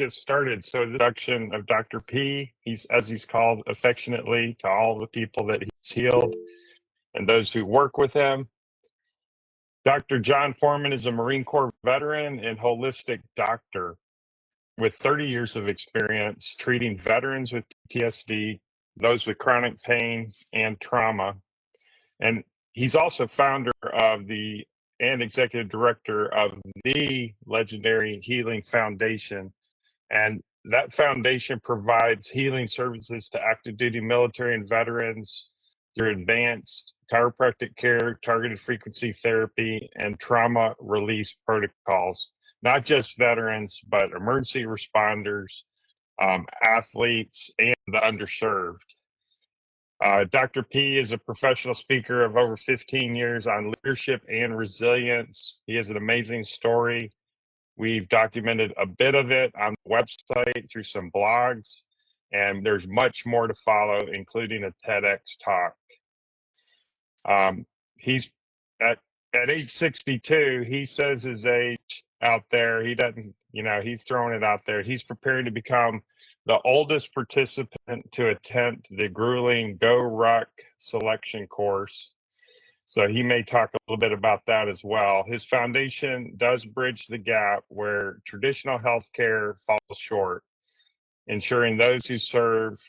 get started. So the introduction of Dr. P, as he's called affectionately to all the people that he's healed and those who work with him. Dr. John Porman is a Marine Corps veteran and holistic doctor with 30 years of experience treating veterans with PTSD, those with chronic pain and trauma. And he's also founder of and executive director of the legendary Healing Foundation. And that foundation provides healing services to active duty military and veterans through advanced chiropractic care, targeted frequency therapy, and trauma release protocols. Not just veterans, but emergency responders, athletes, and the underserved. Dr. P is a professional speaker of over 15 years on leadership and resilience. He has an amazing story. We've documented a bit of it on the website through some blogs, and there's much more to follow, including a TEDx talk. He's at age 62, he says his age out there. He doesn't, he's throwing it out there. He's preparing to become the oldest participant to attempt the grueling Go Ruck selection course. So he may talk a little bit about that as well. His foundation does bridge the gap where traditional healthcare falls short, ensuring those who serve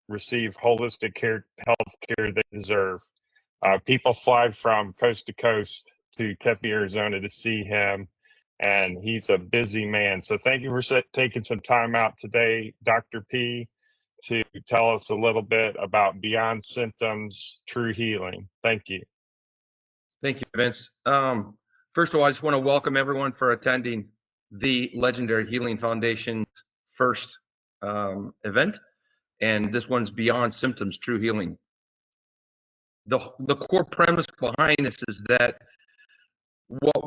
receive holistic health care they deserve. People fly from coast to coast to Tempe, Arizona to see him, and he's a busy man. So thank you for taking some time out today, Dr. P, to tell us a little bit about Beyond Symptoms, True Healing. Thank you. Thank you, Vince. First of all, I just want to welcome everyone for attending the legendary Healing Foundation's first event, and this one's Beyond Symptoms, True Healing. The core premise behind this is that what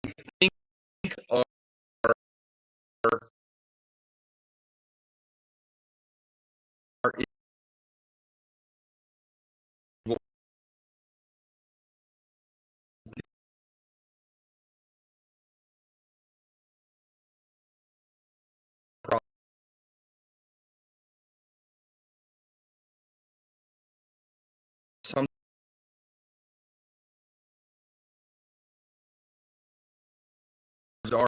we think are some are some that are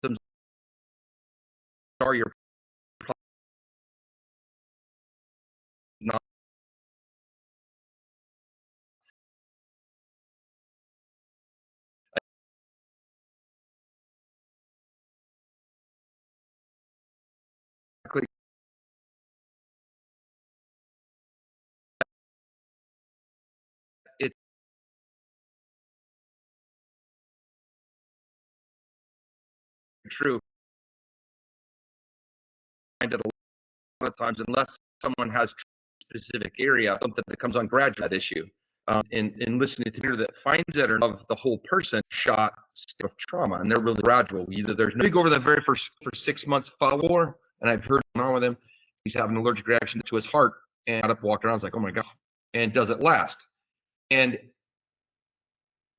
symptoms are your not it's true. And a lot of times, unless someone has a specific area, something that comes on graduate issue. In listening to people that finds that or of the whole person shot of trauma, and they're really gradual. Either there's no go over the very first for 6 months follow, and I've heard on with him, he's having an allergic reaction to his heart, and got up, walked around, I was like, oh my god, and does it last? And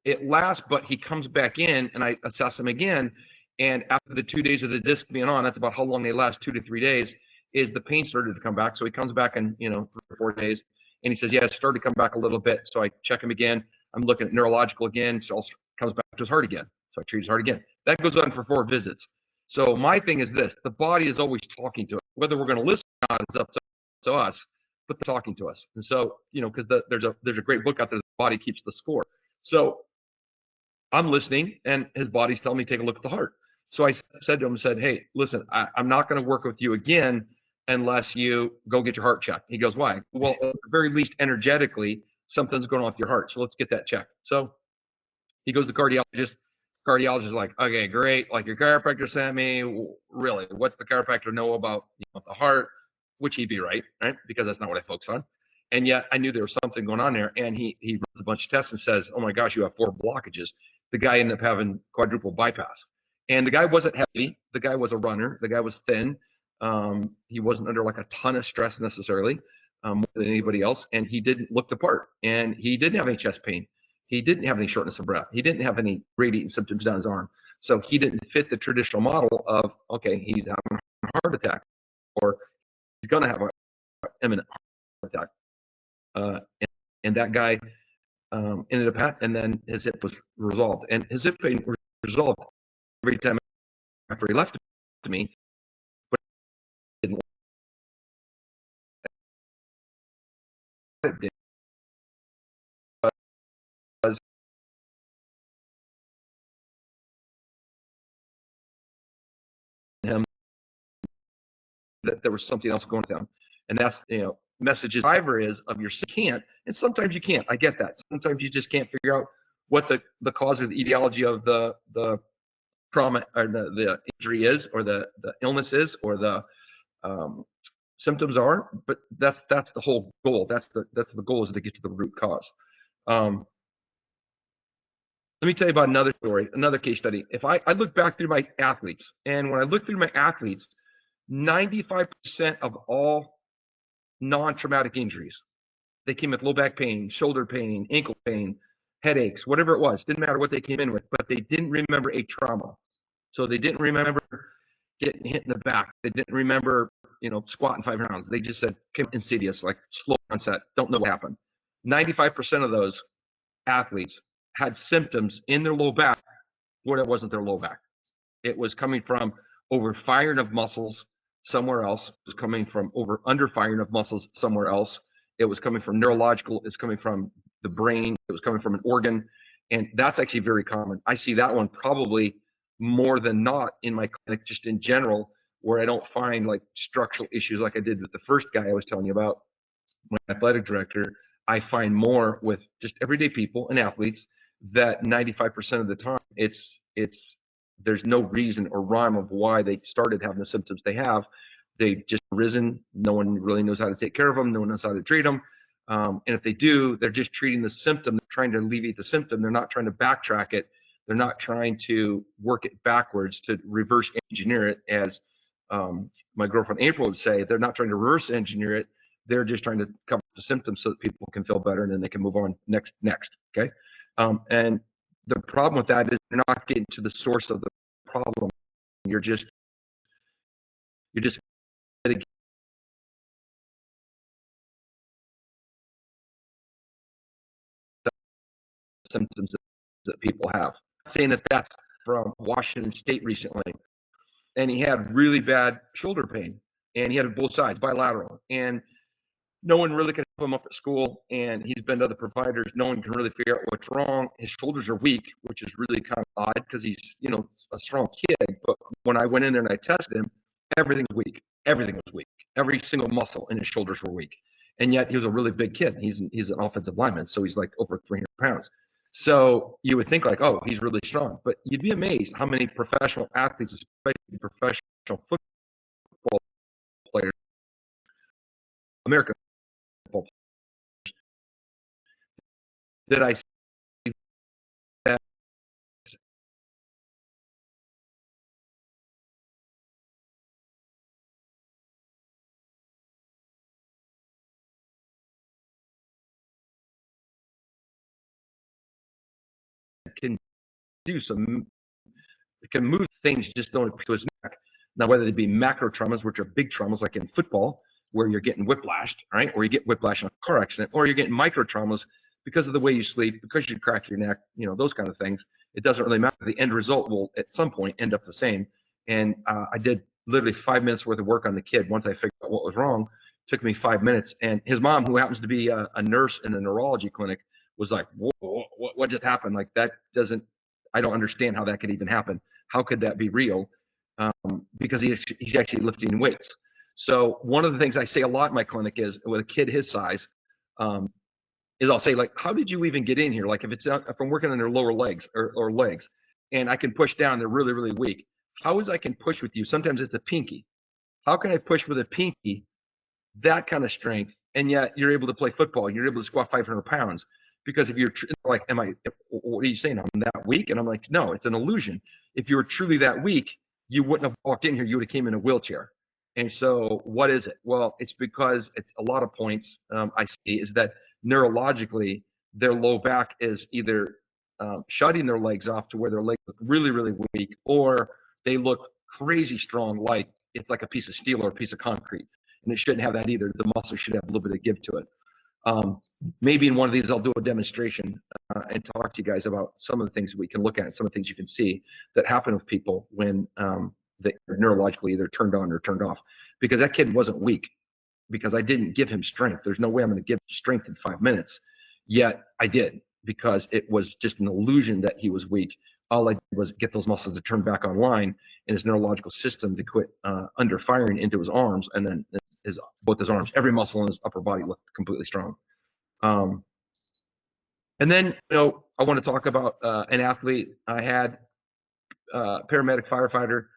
it lasts, but he comes back in and I assess him again. And after the 2 days of the disc being on, that's about how long they last, 2 to 3 days, is the pain started to come back. So he comes back in, 3 or 4 days and he says, yeah, it started to come back a little bit. So I check him again. I'm looking at neurological again. So it comes back to his heart again. So I treat his heart again. That goes on for 4 visits. So my thing is this: the body is always talking to us. Whether we're going to listen or not is up to us, but they're talking to us. And so, because there's a great book out there, The Body Keeps the Score. So I'm listening, and his body's telling me, take a look at the heart. So I said to him, hey, listen, I'm not going to work with you again unless you go get your heart checked. He goes, why? Well, at the very least, energetically, something's going on with your heart. So let's get that checked. So he goes to the cardiologist. Cardiologist is like, okay, great. Like your chiropractor sent me. Really, what's the chiropractor know about the heart? Which he'd be right? Because that's not what I focus on. And yet I knew there was something going on there. And he runs a bunch of tests and says, oh my gosh, you have 4 blockages. The guy ended up having quadruple bypass. And the guy wasn't heavy. The guy was a runner. The guy was thin. He wasn't under like a ton of stress necessarily, more than anybody else. And he didn't look the part. And he didn't have any chest pain. He didn't have any shortness of breath. He didn't have any radiating symptoms down his arm. So he didn't fit the traditional model of, okay, he's having a heart attack or he's going to have an imminent heart attack. And that guy ended up, and then his hip was resolved. And his hip pain was resolved every time after he left to me, but it didn't let it because him that there was something else going on. And that's, messages driver is of your can't, and sometimes you can't. I get that. Sometimes you just can't figure out what the cause of the etiology of the trauma or the injury is, or the illness is, or the symptoms are. But that's the whole goal. That's the goal, is to get to the root cause. Let me tell you about another story, another case study. If I look back through my athletes, and when I look through my athletes, 95% of all non-traumatic injuries, they came with low back pain, shoulder pain, ankle pain, headaches, whatever it was. Didn't matter what they came in with, but they didn't remember a trauma. So they didn't remember getting hit in the back. They didn't remember, squatting 5 rounds. They just said, came insidious, like slow onset, don't know what happened. 95% of those athletes had symptoms in their low back where it wasn't their low back. It was coming from overfiring of muscles somewhere else. It was coming from underfiring of muscles somewhere else. It was coming from neurological. It's coming from the brain. It was coming from an organ. And that's actually very common. I see that one probably more than not in my clinic, just in general, where I don't find like structural issues like I did with the first guy I was telling you about, my athletic director. I find more with just everyday people and athletes that 95% of the time it's there's no reason or rhyme of why they started having the symptoms they have. They've just risen. No one really knows how to take care of them. No one knows how to treat them. And if they do, they're just treating the symptom, they're trying to alleviate the symptom. They're not trying to backtrack it. They're not trying to work it backwards to reverse engineer it, as my girlfriend April would say. They're not trying to reverse engineer it. They're just trying to cover the symptoms so that people can feel better, and then they can move on next. Okay. And the problem with that is you're not getting to the source of the problem. You're just symptoms that people have. Saying that that's from Washington State recently, and he had really bad shoulder pain, and he had both sides, bilateral, and no one really can help him up at school, and he's been to other providers. No one can really figure out what's wrong. His shoulders are weak, which is really kind of odd because he's, a strong kid. But when I went in there and I tested him, everything was weak. Everything was weak. Every single muscle in his shoulders were weak. And yet he was a really big kid. He's an offensive lineman, so he's like over 300 pounds. So you would think like, oh, he's really strong. But you'd be amazed how many professional athletes, especially professional football players, American football players, that I see that do some, it can move things, just don't to his neck. Now, whether they be macro traumas, which are big traumas, like in football, where you're getting whiplashed, right? Or you get whiplash in a car accident, or you're getting micro traumas because of the way you sleep, because you crack your neck, those kind of things. It doesn't really matter. The end result will at some point end up the same. And I did literally 5 minutes worth of work on the kid. Once I figured out what was wrong, it took me 5 minutes. And his mom, who happens to be a nurse in a neurology clinic, was like, whoa, what just happened? Like, I don't understand how that could even happen. How could that be real? Because he's actually lifting weights. So one of the things I say a lot in my clinic is, with a kid his size, is I'll say, like, how did you even get in here? Like, if I'm working on their lower legs or legs, and I can push down, they're really, really weak. How is I can push with you? Sometimes it's a pinky. How can I push with a pinky, that kind of strength, and yet you're able to play football? You're able to squat 500 pounds. Because if you're like, what are you saying? I'm that weak? And I'm like, no, it's an illusion. If you were truly that weak, you wouldn't have walked in here. You would have came in a wheelchair. And so what is it? Well, it's because it's a lot of points I see is that neurologically, their low back is either shutting their legs off to where their legs look really, really weak, or they look crazy strong, like it's like a piece of steel or a piece of concrete. And it shouldn't have that either. The muscle should have a little bit of give to it. Maybe in one of these, I'll do a demonstration and talk to you guys about some of the things we can look at, some of the things you can see that happen with people when they are neurologically either turned on or turned off. Because that kid wasn't weak, because I didn't give him strength. There's no way I'm going to give him strength in 5 minutes. Yet I did, because it was just an illusion that he was weak. All I did was get those muscles to turn back online in his neurological system to quit under firing into his arms, and then both his arms, every muscle in his upper body looked completely strong. And then, I want to talk about an athlete. I had paramedic, firefighter,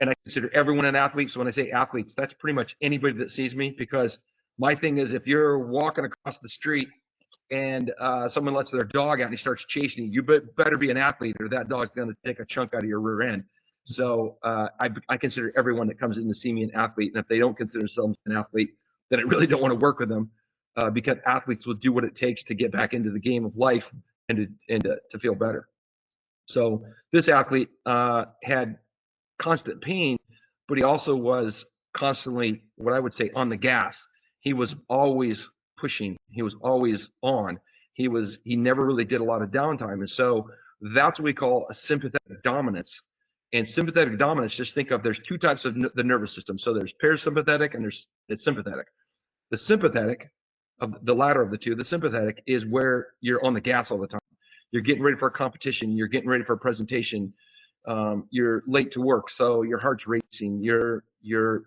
and I consider everyone an athlete. So when I say athletes, that's pretty much anybody that sees me, because my thing is, if you're walking across the street and someone lets their dog out and he starts chasing you, better be an athlete, or that dog's going to take a chunk out of your rear end. So I consider everyone that comes in to see me an athlete. And if they don't consider themselves an athlete, then I really don't want to work with them, because athletes will do what it takes to get back into the game of life and to feel better. So this athlete had constant pain, but he also was constantly, what I would say, on the gas. He was always pushing. He was always on. He never really did a lot of downtime. And so that's what we call a sympathetic dominance. And sympathetic dominance, just think of, there's two types of the nervous system. So there's parasympathetic and there's sympathetic. The sympathetic, of the latter of the two, the sympathetic, is where you're on the gas all the time. You're getting ready for a competition. You're getting ready for a presentation. You're late to work, so your heart's racing. You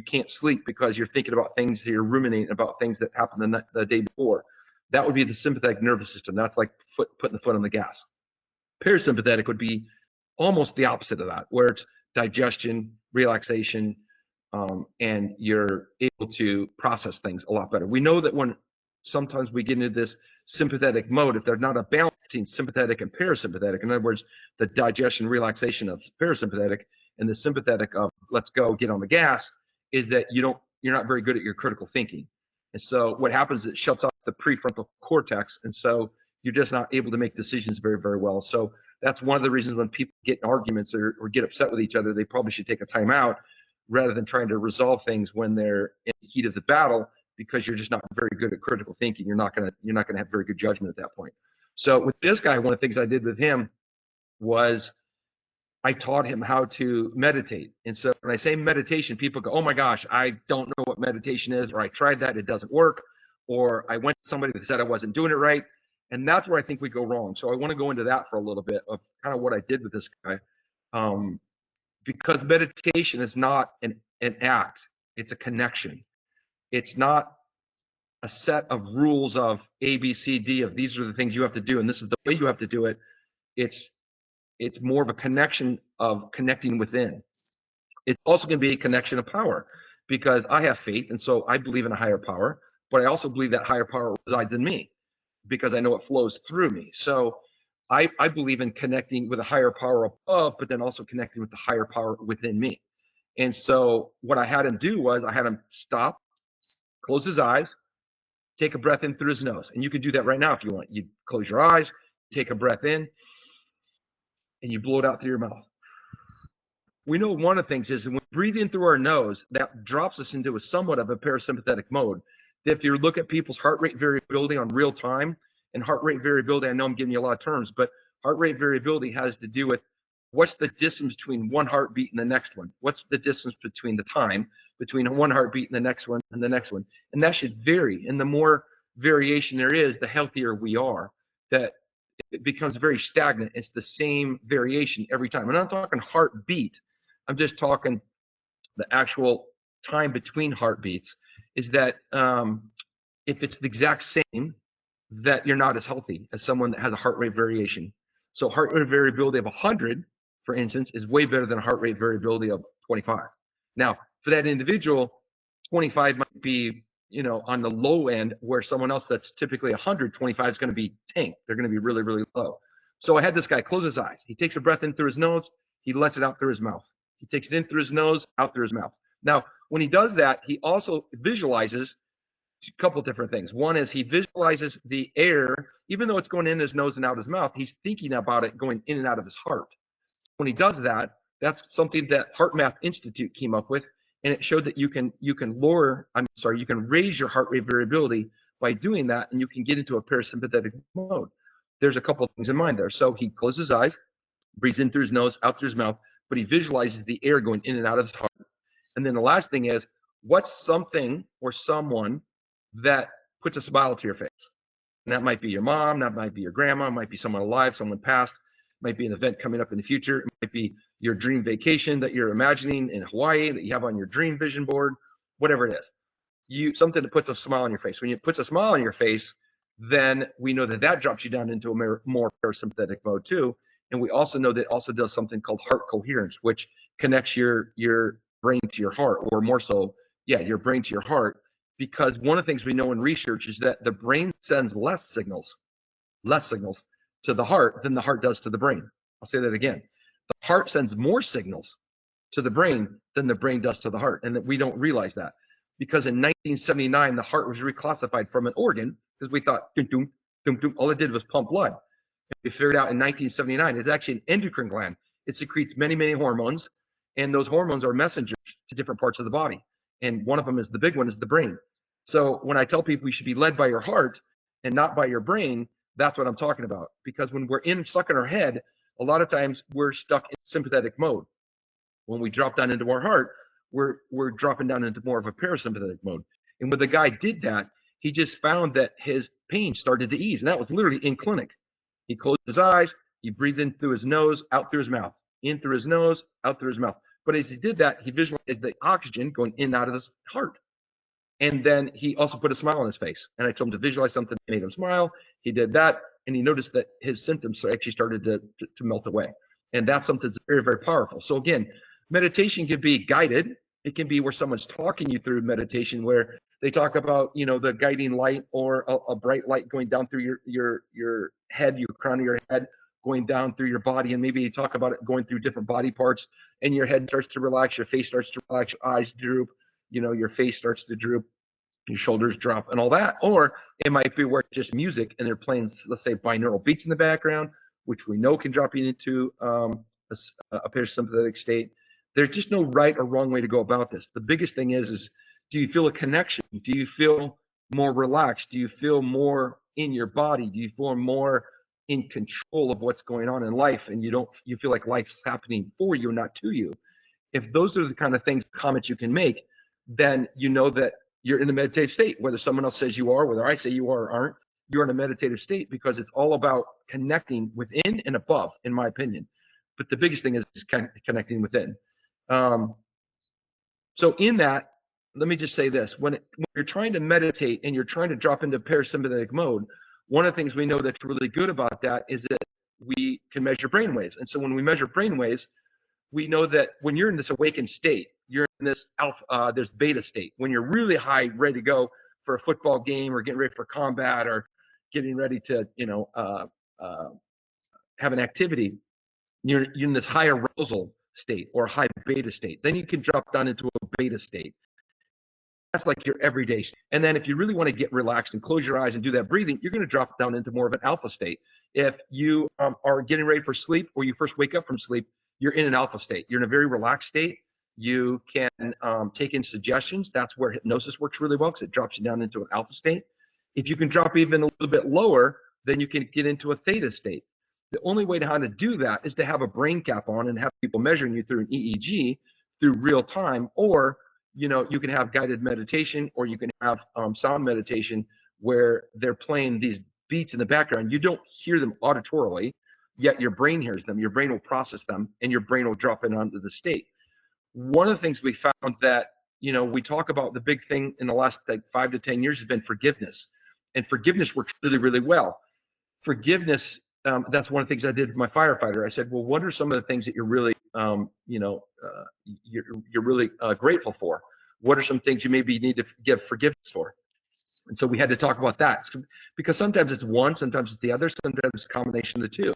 can't sleep because you're thinking about things. You're ruminating about things that happened the day before. That would be the sympathetic nervous system. That's like putting the foot on the gas. Parasympathetic would be almost the opposite of that, where it's digestion, relaxation, and you're able to process things a lot better. We know that when sometimes we get into this sympathetic mode, if there's not a balance between sympathetic and parasympathetic, in other words, the digestion, relaxation of parasympathetic and the sympathetic of let's go, get on the gas, is that you're not very good at your critical thinking. And so what happens is it shuts off the prefrontal cortex, and so you're just not able to make decisions very, very well. So that's one of the reasons when people get in arguments or get upset with each other, they probably should take a time out rather than trying to resolve things when they're in the heat of the battle, because you're just not very good at critical thinking. You're not gonna have very good judgment at that point. So with this guy, one of the things I did with him was I taught him how to meditate. And so when I say meditation, people go, oh my gosh, I don't know what meditation is, or I tried that, it doesn't work, or I went to somebody that said I wasn't doing it right. And that's where I think we go wrong. So I want to go into that for a little bit of kind of what I did with this guy. Because meditation is not an act, it's a connection. It's not a set of rules of A, B, C, D, of these are the things you have to do and this is the way you have to do it. It's more of a connection of connecting within. It's also going to be a connection of power, because I have faith, and so I believe in a higher power, but I also believe that higher power resides in me because I know it flows through me. So I believe in connecting with a higher power above, but then also connecting with the higher power within me. And so what I had him do was I had him stop, close his eyes, take a breath in through his nose. And you can do that right now if you want. You close your eyes, take a breath in, and you blow it out through your mouth. We know one of the things is when we breathe in through our nose, that drops us into a somewhat of a parasympathetic mode. If you look at people's heart rate variability on real time, and heart rate variability, I know I'm giving you a lot of terms, but heart rate variability has to do with what's the distance between one heartbeat and the next one? What's the distance between the time between one heartbeat and the next one and the next one? And that should vary. And the more variation there is, the healthier we are. That it becomes very stagnant. It's the same variation every time. I'm not talking heartbeat. I'm just talking the actual time between heartbeats. Is that if it's the exact same, that you're not as healthy as someone that has a heart rate variation. So heart rate variability of 100, for instance, is way better than a heart rate variability of 25. Now, for that individual, 25 might be, on the low end, where someone else that's typically 100, 25 is going to be tank. They're going to be really, really low. So I had this guy close his eyes. He takes a breath in through his nose. He lets it out through his mouth. He takes it in through his nose, out through his mouth. Now, when he does that, he also visualizes a couple of different things. One is he visualizes the air, even though it's going in his nose and out his mouth, he's thinking about it going in and out of his heart. When he does that, that's something that HeartMath Institute came up with, and it showed that you can raise your heart rate variability by doing that, and you can get into a parasympathetic mode. There's a couple of things in mind there. So he closes his eyes, breathes in through his nose, out through his mouth, but he visualizes the air going in and out of his heart. And then the last thing is, what's something or someone that puts a smile to your face? And that might be your mom, that might be your grandma, it might be someone alive, someone passed, it might be an event coming up in the future, it might be your dream vacation that you're imagining in Hawaii that you have on your dream vision board, whatever it is. Something that puts a smile on your face. When it puts a smile on your face, then we know that drops you down into a more parasympathetic mode too. And we also know that it also does something called heart coherence, which connects your brain to your heart, or more so, your brain to your heart. Because one of the things we know in research is that the brain sends less signals to the heart than the heart does to the brain. I'll say that again. The heart sends more signals to the brain than the brain does to the heart, and that we don't realize that. Because in 1979, the heart was reclassified from an organ, because we thought, dum, dum, dum, dum, all it did was pump blood. We figured out in 1979, it's actually an endocrine gland. It secretes many, many hormones, and those hormones are messengers to different parts of the body. And one of them is the big one, is the brain. So when I tell people we should be led by your heart and not by your brain, that's what I'm talking about. Because when we're stuck in our head, a lot of times we're stuck in sympathetic mode. When we drop down into our heart, we're dropping down into more of a parasympathetic mode. And when the guy did that, he just found that his pain started to ease. And that was literally in clinic. He closed his eyes, he breathed in through his nose, out through his mouth, in through his nose, out through his mouth. But as he did that, he visualized the oxygen going in and out of his heart. And then he also put a smile on his face. And I told him to visualize something that made him smile. He did that, and he noticed that his symptoms actually started to melt away. And that's something that's very, very powerful. So again, meditation can be guided. It can be where someone's talking you through meditation, where they talk about, the guiding light, or a bright light going down through your head, your crown of your head, going down through your body. And maybe you talk about it going through different body parts, and your head starts to relax, your face starts to relax, your eyes droop, your face starts to droop, your shoulders drop, and all that. Or it might be where it's just music and they're playing, let's say, binaural beats in the background, which we know can drop you into a parasympathetic state. There's just no right or wrong way to go about this. The biggest thing is do you feel a connection? Do you feel more relaxed? Do you feel more in your body? Do you feel more in control of what's going on in life, and you feel like life's happening for you, not to you? If those are the kind of comments you can make, then you know that you're in a meditative state. Whether someone else says you are, whether I say you are or aren't, you're in a meditative state, because it's all about connecting within and above, in my opinion. But the biggest thing is connecting within. So in that, let me just say this. When you're trying to meditate and you're trying to drop into parasympathetic mode, one of the things we know that's really good about that is that we can measure brain waves. And so when we measure brain waves, we know that when you're in this awakened state, you're in this there's beta state. When you're really high, ready to go for a football game, or getting ready for combat, or getting ready to, have an activity, you're in this high arousal state or high beta state. Then you can drop down into a beta state. That's like your everyday state. And then if you really want to get relaxed and close your eyes and do that breathing, you're going to drop down into more of an alpha state. If you are getting ready for sleep, or you first wake up from sleep, you're in an alpha state. You're in a very relaxed state. You can take in suggestions. That's where hypnosis works really well, because it drops you down into an alpha state. If you can drop even a little bit lower, then you can get into a theta state. The only way to how to do that is to have a brain cap on and have people measuring you through an EEG through real time, or you can have guided meditation, or you can have sound meditation where they're playing these beats in the background. You don't hear them auditorily, yet your brain hears them. Your brain will process them, and your brain will drop in onto the state. One of the things we found that, we talk about, the big thing in the last like 5 to 10 years has been forgiveness. And forgiveness works really, really well. Forgiveness, that's one of the things I did with my firefighter. I said, well, what are some of the things that you're really, you're really grateful for? What are some things you maybe need to give forgiveness for? And so we had to talk about that, because sometimes it's one, sometimes it's the other, sometimes it's a combination of the two.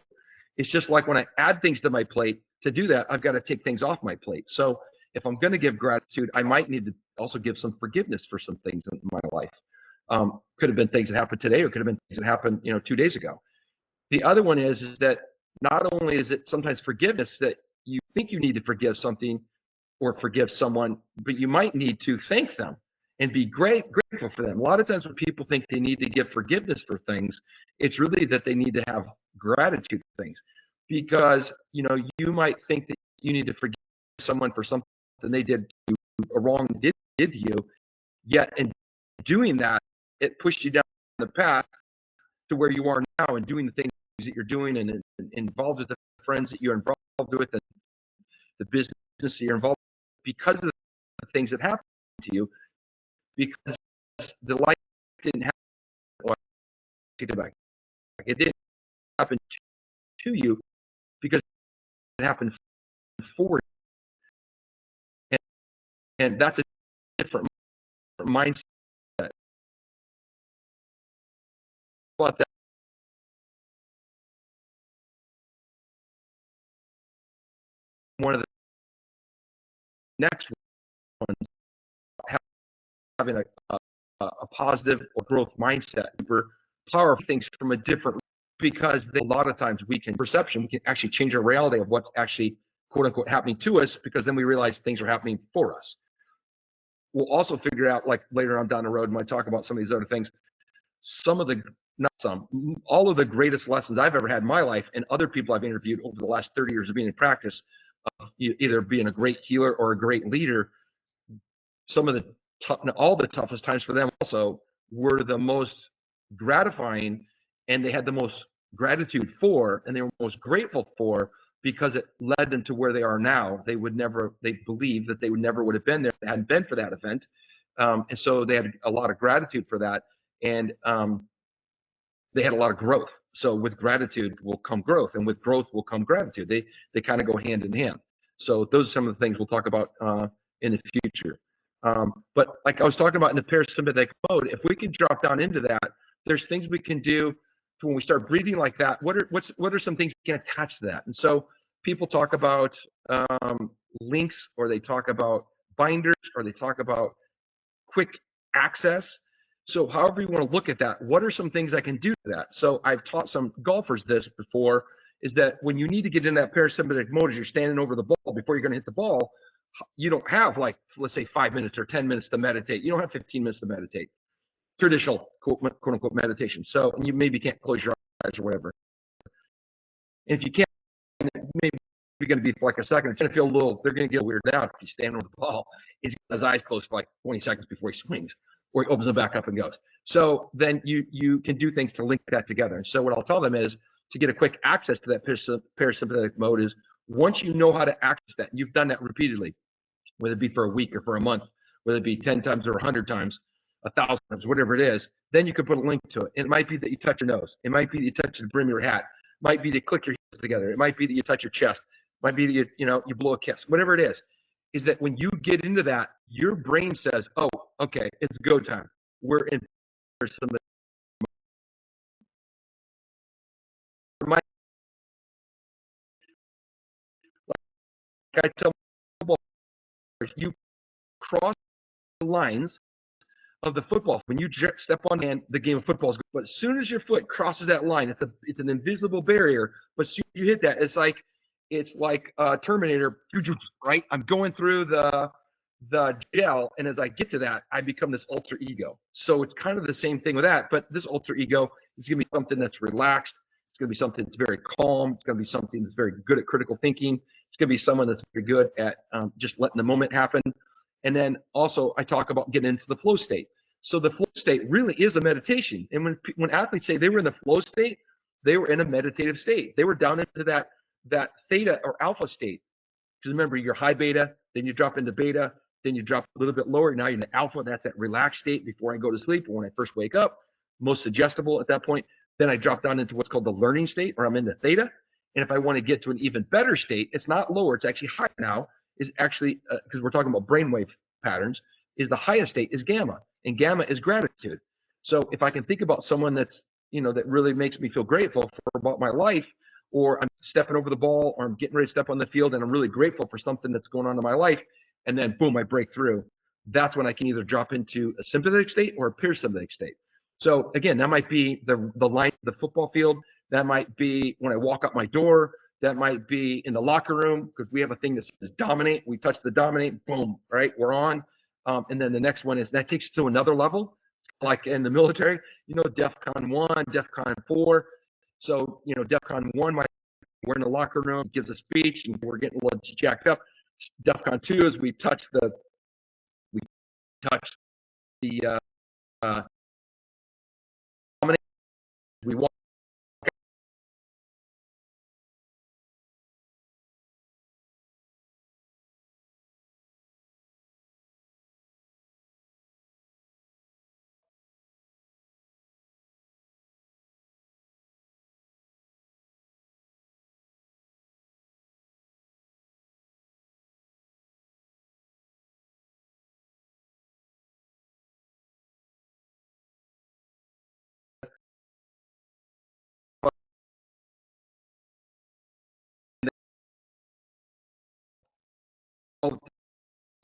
It's just like when I add things to my plate, to do that, I've got to take things off my plate. So if I'm going to give gratitude, I might need to also give some forgiveness for some things in my life. Could have been things that happened today, or could have been things that happened, 2 days ago. The other one is that not only is it sometimes forgiveness that you think you need to forgive something or forgive someone, but you might need to thank them and be grateful for them. A lot of times when people think they need to give forgiveness for things, it's really that they need to have gratitude for things. Because, you might think that you need to forgive someone for something they did to you, a wrong did to you, yet in doing that, it pushed you down the path to where you are now, and doing the things that you're doing, and involved with the friends that you're involved with, and the business that you're involved with, because of the things that happened to you, because the life didn't happen. Well, take it back. It didn't happen to you because it happened for you. And that's a different mindset. But that one of the next ones, having a positive or growth mindset, for powerful things from a different, because a lot of times we can actually change our reality of what's actually quote unquote happening to us, because then we realize things are happening for us. We'll also figure out, like later on down the road when I talk about some of these other things, all of the greatest lessons I've ever had in my life, and other people I've interviewed over the last 30 years of being in practice, of either being a great healer or a great leader, all the toughest times for them also were the most gratifying, and they had the most gratitude for, and they were most grateful for, because it led them to where they are now. They believe that they would have been there if it hadn't been for that event. And so they had a lot of gratitude for that. And they had a lot of growth. So with gratitude will come growth, and with growth will come gratitude. They kind of go hand in hand. So those are some of the things we'll talk about in the future. But like I was talking about in the parasympathetic mode, if we can drop down into that, there's things we can do to, when we start breathing like that, what are some things we can attach to that? And so people talk about links, or they talk about binders, or they talk about quick access. So however you want to look at that, what are some things I can do to that? So I've taught some golfers this before, is that when you need to get in that parasympathetic mode, as you're standing over the ball before you're going to hit the ball, you don't have, like, let's say 5 minutes or 10 minutes to meditate. You don't have 15 minutes to meditate. Traditional quote unquote meditation. So, and you maybe can't close your eyes or whatever. And if you can't, maybe you're going to be for like a second. It's going to feel they're going to get weirded out if you stand on the ball. He's got his eyes closed for like 20 seconds before he swings, or he opens them back up and goes. So then you can do things to link that together. And so what I'll tell them is, to get a quick access to that parasympathetic mode, is once you know how to access that, you've done that repeatedly, whether it be for a week or for a month, whether it be 10 times or 100 times, 1,000 times, whatever it is, then you can put a link to it. It might be that you touch your nose. It might be that you touch the brim of your hat. It might be that you click your heels together. It might be that you touch your chest. It might be that you blow a kiss. Whatever it is that when you get into that, your brain says, oh, okay, it's go time. We're in parasympathetic. Like I tell people, you cross the lines of the football. When you step on and the game of football is good. But as soon as your foot crosses that line, it's an invisible barrier. But as soon as you hit that, it's like Terminator, right? I'm going through the gel, and as I get to that, I become this alter ego. So it's kind of the same thing with that, but this alter ego is going to be something that's relaxed. It's going to be something that's very calm. It's going to be something that's very good at critical thinking. It's going to be someone that's very good at just letting the moment happen. And then also I talk about getting into the flow state. So the flow state really is a meditation. And when athletes say they were in the flow state, they were in a meditative state. They were down into that theta or alpha state. Because remember, you're high beta, then you drop into beta, then you drop a little bit lower. Now you're in the alpha. That's that relaxed state before I go to sleep or when I first wake up, most suggestible at that point. Then I drop down into what's called the learning state, or I'm in the theta. And if I want to get to an even better state, it's not lower, it's actually higher now, is actually, because we're talking about brainwave patterns, is the highest state is gamma. And gamma is gratitude. So if I can think about someone that's, that really makes me feel grateful about my life, or I'm stepping over the ball, or I'm getting ready to step on the field and I'm really grateful for something that's going on in my life, and then boom, I break through. That's when I can either drop into a sympathetic state or a parasympathetic state. So again, that might be the line of the football field. That might be when I walk out my door. That might be in the locker room, because we have a thing that says dominate. We touch the dominate, boom, right? We're on. And then the next one is that takes to another level, like in the military, DEFCON 1, DEFCON 4. So, DEFCON 1, we're in the locker room, gives a speech, and we're getting a little jacked up. DEFCON 2 is we touch the we walk.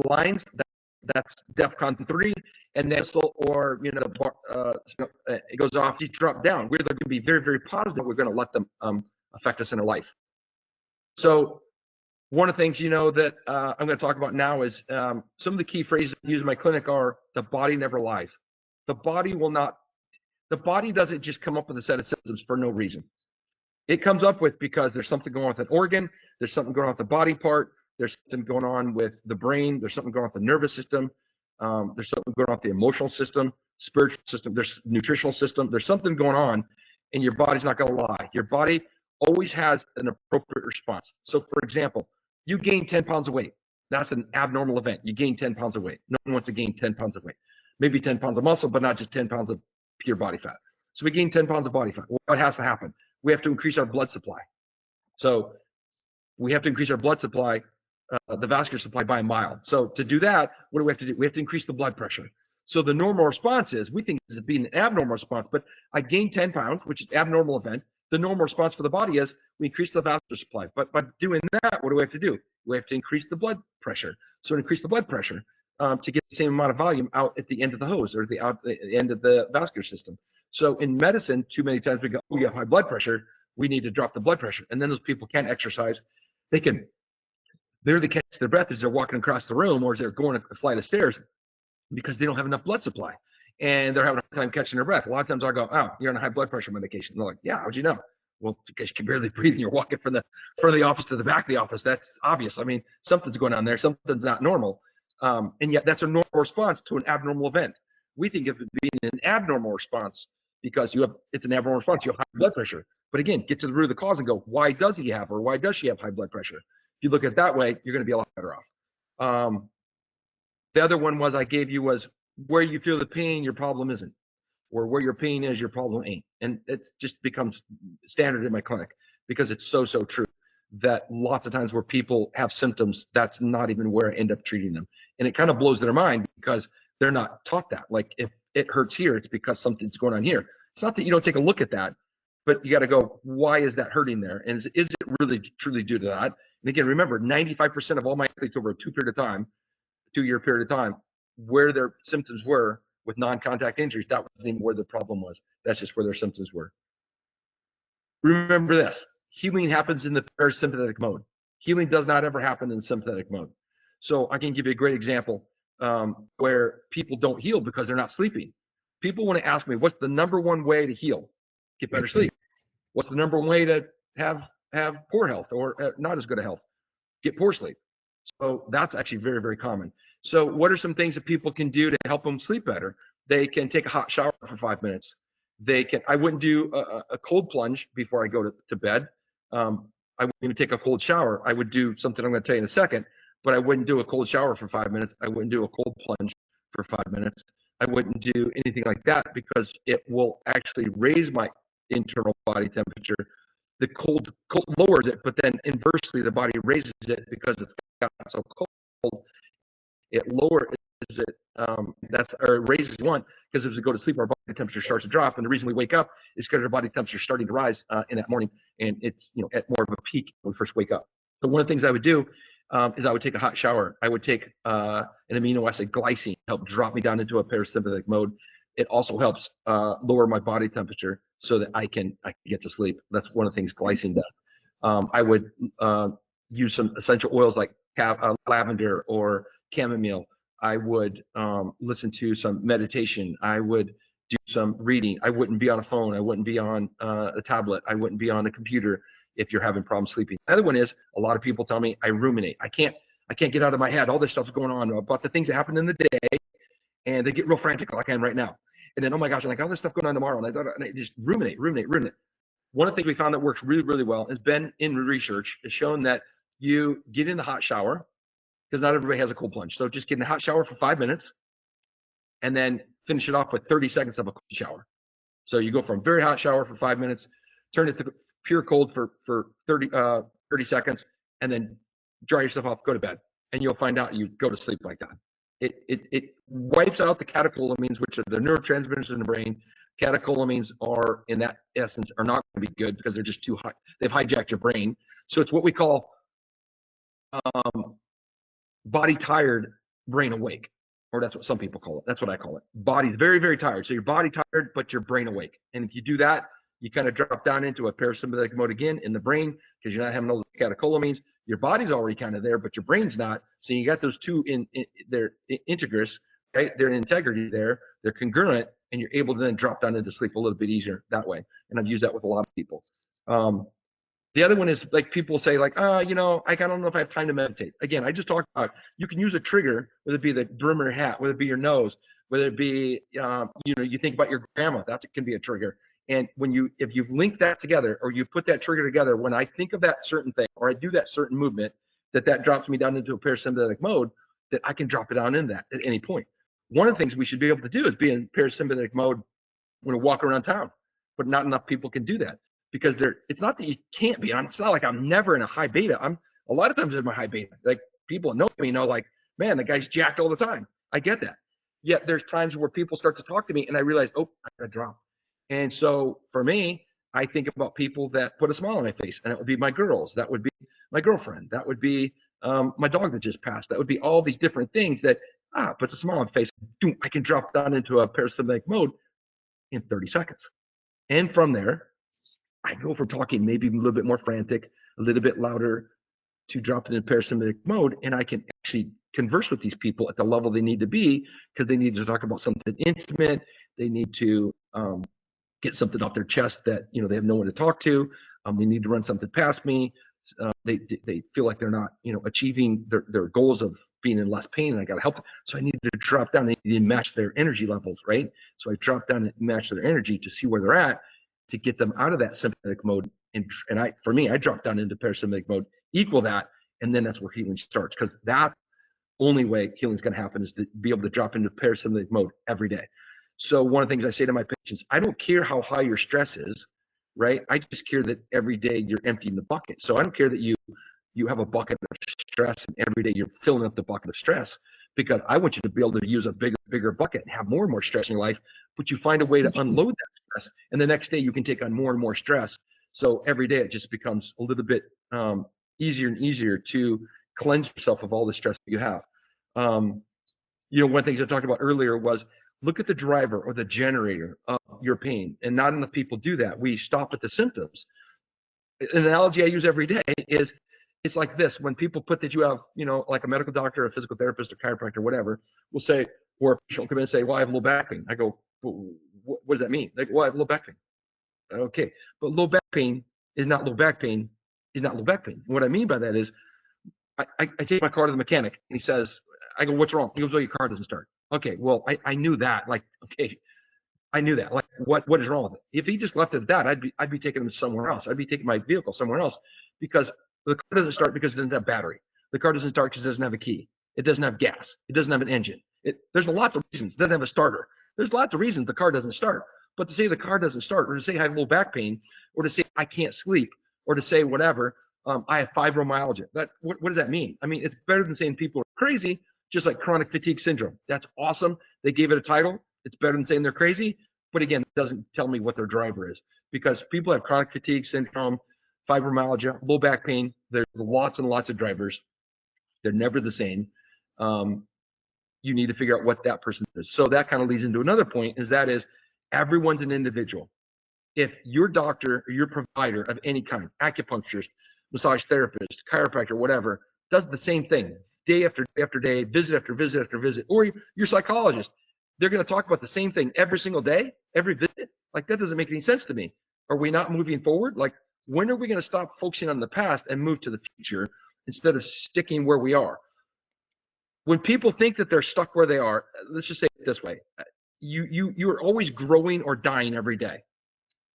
Lines, that's DEFCON 3, and then or it goes off, you drop down. We're going to be very, very positive. We're going to let them affect us in our life. So one of the things that I'm going to talk about now is some of the key phrases I use in my clinic are: the body never lies. The body doesn't just come up with a set of symptoms for no reason. It comes up with because there's something going on with an organ, there's something going on with the body part, there's something going on with the brain, there's something going on with the nervous system, there's something going on with the emotional system, spiritual system, there's nutritional system, there's something going on, and your body's not going to lie. Your body always has an appropriate response. So for example, you gain 10 pounds of weight. That's an abnormal event. You gain 10 pounds of weight. No one wants to gain 10 pounds of weight. Maybe 10 pounds of muscle, but not just 10 pounds of pure body fat. So we gain 10 pounds of body fat. What has to happen? We have to increase our blood supply. So we have to increase our blood supply, the vascular supply, by a mile. So to do that, what do we have to do? We have to increase the blood pressure. So the normal response is, we think this is being an abnormal response, but I gained 10 pounds, which is an abnormal event. The normal response for the body is we increase the vascular supply. But by doing that, what do we have to do? We have to increase the blood pressure. So to increase the blood pressure, to get the same amount of volume out at the end of the hose, or the end of the vascular system. So in medicine, too many times we go, we have high blood pressure, we need to drop the blood pressure. And then those people can't exercise. They can barely catch their breath as they're walking across the room, or as they're going a flight of stairs, because they don't have enough blood supply. And they're having a hard time catching their breath. A lot of times I'll go, oh, you're on a high blood pressure medication. And they're like, yeah, how'd you know? Well, because you can barely breathe and you're walking from the front of the office to the back of the office. That's obvious. I mean, something's going on there. Something's not normal. And yet that's a normal response to an abnormal event. We think of it being an abnormal response because it's an abnormal response. You have high blood pressure. But again, get to the root of the cause and go, why does he have, or why does she have high blood pressure? If you look at it that way, you're going to be a lot better off. The other one I gave you was where you feel the pain, your problem isn't, or where your pain is, your problem ain't. And it just becomes standard in my clinic because it's so true that lots of times where people have symptoms, that's not even where I end up treating them. And it kind of blows their mind because they're not taught that. Like, if it hurts here, it's because something's going on here. It's not that you don't take a look at that, but you got to go, why is that hurting there? And is it really truly due to that? And again, remember, 95% of all my athletes over a 2-year period of time, where their symptoms were with non-contact injuries, that wasn't even where the problem was. That's just where their symptoms were. Remember this, healing happens in the parasympathetic mode. Healing does not ever happen in the sympathetic mode. So I can give you a great example where people don't heal because they're not sleeping. People want to ask me, what's the number one way to heal? Get better sleep. What's the number one way to have poor health or not as good a health? Get poor sleep. So that's actually very, very common. So what are some things that people can do to help them sleep better? They can take a hot shower for 5 minutes. I wouldn't do a cold plunge before I go to bed. I wouldn't even take a cold shower. I would do something I'm going to tell you in a second, but I wouldn't do a cold shower for 5 minutes. I wouldn't do a cold plunge for 5 minutes. I wouldn't do anything like that because it will actually raise my internal body temperature. The cold lowers it, but then inversely the body raises it because it's got so cold. It lowers it. It raises one because as we go to sleep, our body temperature starts to drop, and the reason we wake up is because our body temperature is starting to rise in that morning, and it's at more of a peak when we first wake up. So one of the things I would do is I would take a hot shower. I would take an amino acid glycine, help drop me down into a parasympathetic mode. It also helps lower my body temperature so that I can get to sleep. That's one of the things glycine does. I would use some essential oils like lavender or chamomile. I would listen to some meditation. I would do some reading. I wouldn't be on a phone. I wouldn't be on a tablet. I wouldn't be on a computer if you're having problems sleeping. The other one is a lot of people tell me I ruminate. I can't get out of my head. All this stuff's going on about the things that happen in the day, and they get real frantic like I am right now. And then, oh my gosh, I'm like, all this stuff going on tomorrow, and I just ruminate. One of the things we found that works really, really well has been in research, is shown that you get in the hot shower, because not everybody has a cold plunge. So just get in a hot shower for 5 minutes and then finish it off with 30 seconds of a cold shower. So you go from very hot shower for 5 minutes, turn it to pure cold for 30 seconds, and then dry yourself off, go to bed. And you'll find out you go to sleep like that. It wipes out the catecholamines, which are the neurotransmitters in the brain. Catecholamines are, in that essence, are not going to be good because they're just too high. They've hijacked your brain. So it's what we call body tired, brain awake, or that's what some people call it. That's what I call it. Body's very, very tired. So your body tired, but your brain awake. And if you do that, you kind of drop down into a parasympathetic mode again in the brain because you're not having all those catecholamines. Your body's already kind of there, but your brain's not. So you got those two they're integrous, right? They're in integrity there. They're congruent, and you're able to then drop down into sleep a little bit easier that way. And I've used that with a lot of people. The other one is like people say like, I don't know if I have time to meditate. Again, I just talked about you can use a trigger, whether it be the brim of your hat, whether it be your nose, whether it be, you think about your grandma, that can be a trigger. And if you've linked that together or you put that trigger together, when I think of that certain thing or I do that certain movement, that drops me down into a parasympathetic mode, that I can drop it down in that at any point. One of the things we should be able to do is be in parasympathetic mode when we walk around town, but not enough people can do that because it's not that you can't be. It's not like I'm never in a high beta. I'm a lot of times in my high beta. Like people know me know like, man, the guy's jacked all the time. I get that. Yet there's times where people start to talk to me and I realize, oh, I gotta drop. And so for me, I think about people that put a smile on my face, and it would be my girls. That would be my girlfriend. That would be my dog that just passed. That would be all these different things that puts a smile on my face. I can drop down into a parasympathetic mode in 30 seconds. And from there, I go from talking maybe a little bit more frantic, a little bit louder, to drop into parasympathetic mode, and I can actually converse with these people at the level they need to be because they need to talk about something intimate. They need to get something off their chest that they have no one to talk to. They need to run something past me. They feel like they're not achieving their goals of being in less pain, and I got to help them. So I need to drop down and match their energy levels, right? So I drop down and match their energy to see where they're at to get them out of that sympathetic mode. And for me, I drop down into parasympathetic mode, equal that, and then that's where healing starts, because that's the only way healing is going to happen is to be able to drop into parasympathetic mode every day. So one of the things I say to my patients, I don't care how high your stress is, right? I just care that every day you're emptying the bucket. So I don't care that you have a bucket of stress and every day you're filling up the bucket of stress, because I want you to be able to use a bigger bucket and have more and more stress in your life, but you find a way to unload that stress. And the next day you can take on more and more stress. So every day it just becomes a little bit easier and easier to cleanse yourself of all the stress that you have. One of the things I talked about earlier was look at the driver or the generator of your pain. And not enough people do that. We stop at the symptoms. An analogy I use every day is, it's like this: when people put that you have, like a medical doctor, a physical therapist, a chiropractor, whatever, will say, or a patient will come in and say, well, I have low back pain. I go, well, what does that mean? They go, well, I have low back pain. Okay, but low back pain is not low back pain, is not low back pain. And what I mean by that is, I take my car to the mechanic, and he says, I go, what's wrong? He goes, oh, your car doesn't start. Okay, well, I knew that. Like, okay, I knew that. Like, what is wrong with it? If he just left it at that, I'd be taking him somewhere else. I'd be taking my vehicle somewhere else, because the car doesn't start because it doesn't have battery. The car doesn't start because it doesn't have a key. It doesn't have gas. It doesn't have an engine. There's lots of reasons. It doesn't have a starter. There's lots of reasons the car doesn't start. But to say the car doesn't start, or to say I have low back pain, or to say I can't sleep, or to say whatever, I have fibromyalgia. What does that mean? I mean, it's better than saying people are crazy, just like chronic fatigue syndrome. That's awesome. They gave it a title. It's better than saying they're crazy. But again, it doesn't tell me what their driver is, because people have chronic fatigue syndrome, fibromyalgia, low back pain. There's lots and lots of drivers. They're never the same. You need to figure out what that person is. So that kind of leads into another point, is everyone's an individual. If your doctor or your provider of any kind, acupuncturist, massage therapist, chiropractor, whatever, does the same thing day after day after day, visit after visit after visit, or your psychologist, they're going to talk about the same thing every single day, every visit. Like, that doesn't make any sense to me. Are we not moving forward? Like, when are we going to stop focusing on the past and move to the future instead of sticking where we are? When people think that they're stuck where they are, let's just say it this way: you're always growing or dying every day.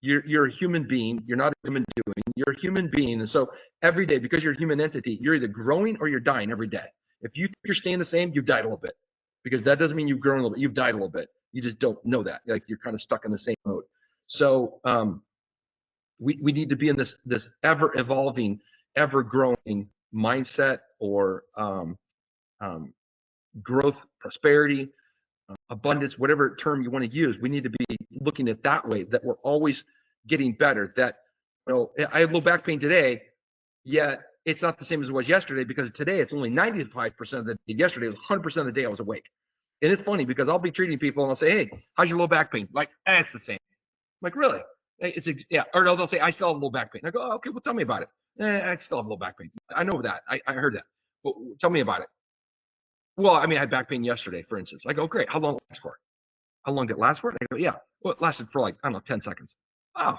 You're a human being. You're not a human doing. You're a human being, and so every day, because you're a human entity, you're either growing or you're dying every day. If you think you're staying the same, you've died a little bit, because that doesn't mean you've grown a little bit. You've died a little bit. You just don't know that. Like, you're kind of stuck in the same mode. So we need to be in this ever evolving, ever growing mindset, or growth, prosperity, abundance, whatever term you want to use. We need to be looking at that way, that we're always getting better. That, I have low back pain today, yet it's not the same as it was yesterday, because today it's only 95% of the day. Yesterday was 100% of the day I was awake. And it's funny, because I'll be treating people and I'll say, hey, how's your low back pain? Like, it's the same. I'm like, really? Yeah. Or they'll say, I still have low back pain. I go, oh, okay, well, tell me about it. I still have low back pain. I know that. I heard that. But tell me about it. Well, I mean, I had back pain yesterday, for instance. I go, great. How long did it last for? How long did it last for? And I go, yeah. Well, it lasted for, like, I don't know, 10 seconds. Oh,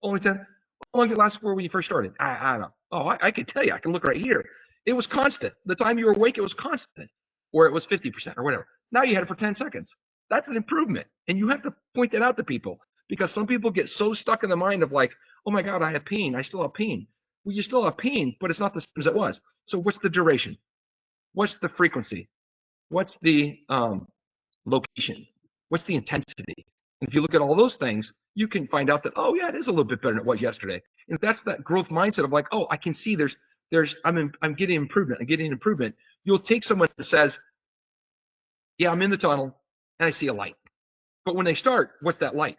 only 10? How long did it last for when you first started? I don't know. Oh, I can tell you. I can look right here. It was constant. The time you were awake, it was constant. Or it was 50% or whatever. Now you had it for 10 seconds. That's an improvement. And you have to point that out to people, because some people get so stuck in the mind of, like, oh my God, I have pain. I still have pain. Well, you still have pain, but it's not the same as it was. So what's the duration? What's the frequency? What's the location? What's the intensity? And if you look at all those things, you can find out that, oh yeah, it is a little bit better than it was yesterday. And if that's that growth mindset of, like, oh, I can see I'm getting improvement. I'm getting improvement. You'll take someone that says, yeah, I'm in the tunnel and I see a light. But when they start, what's that light?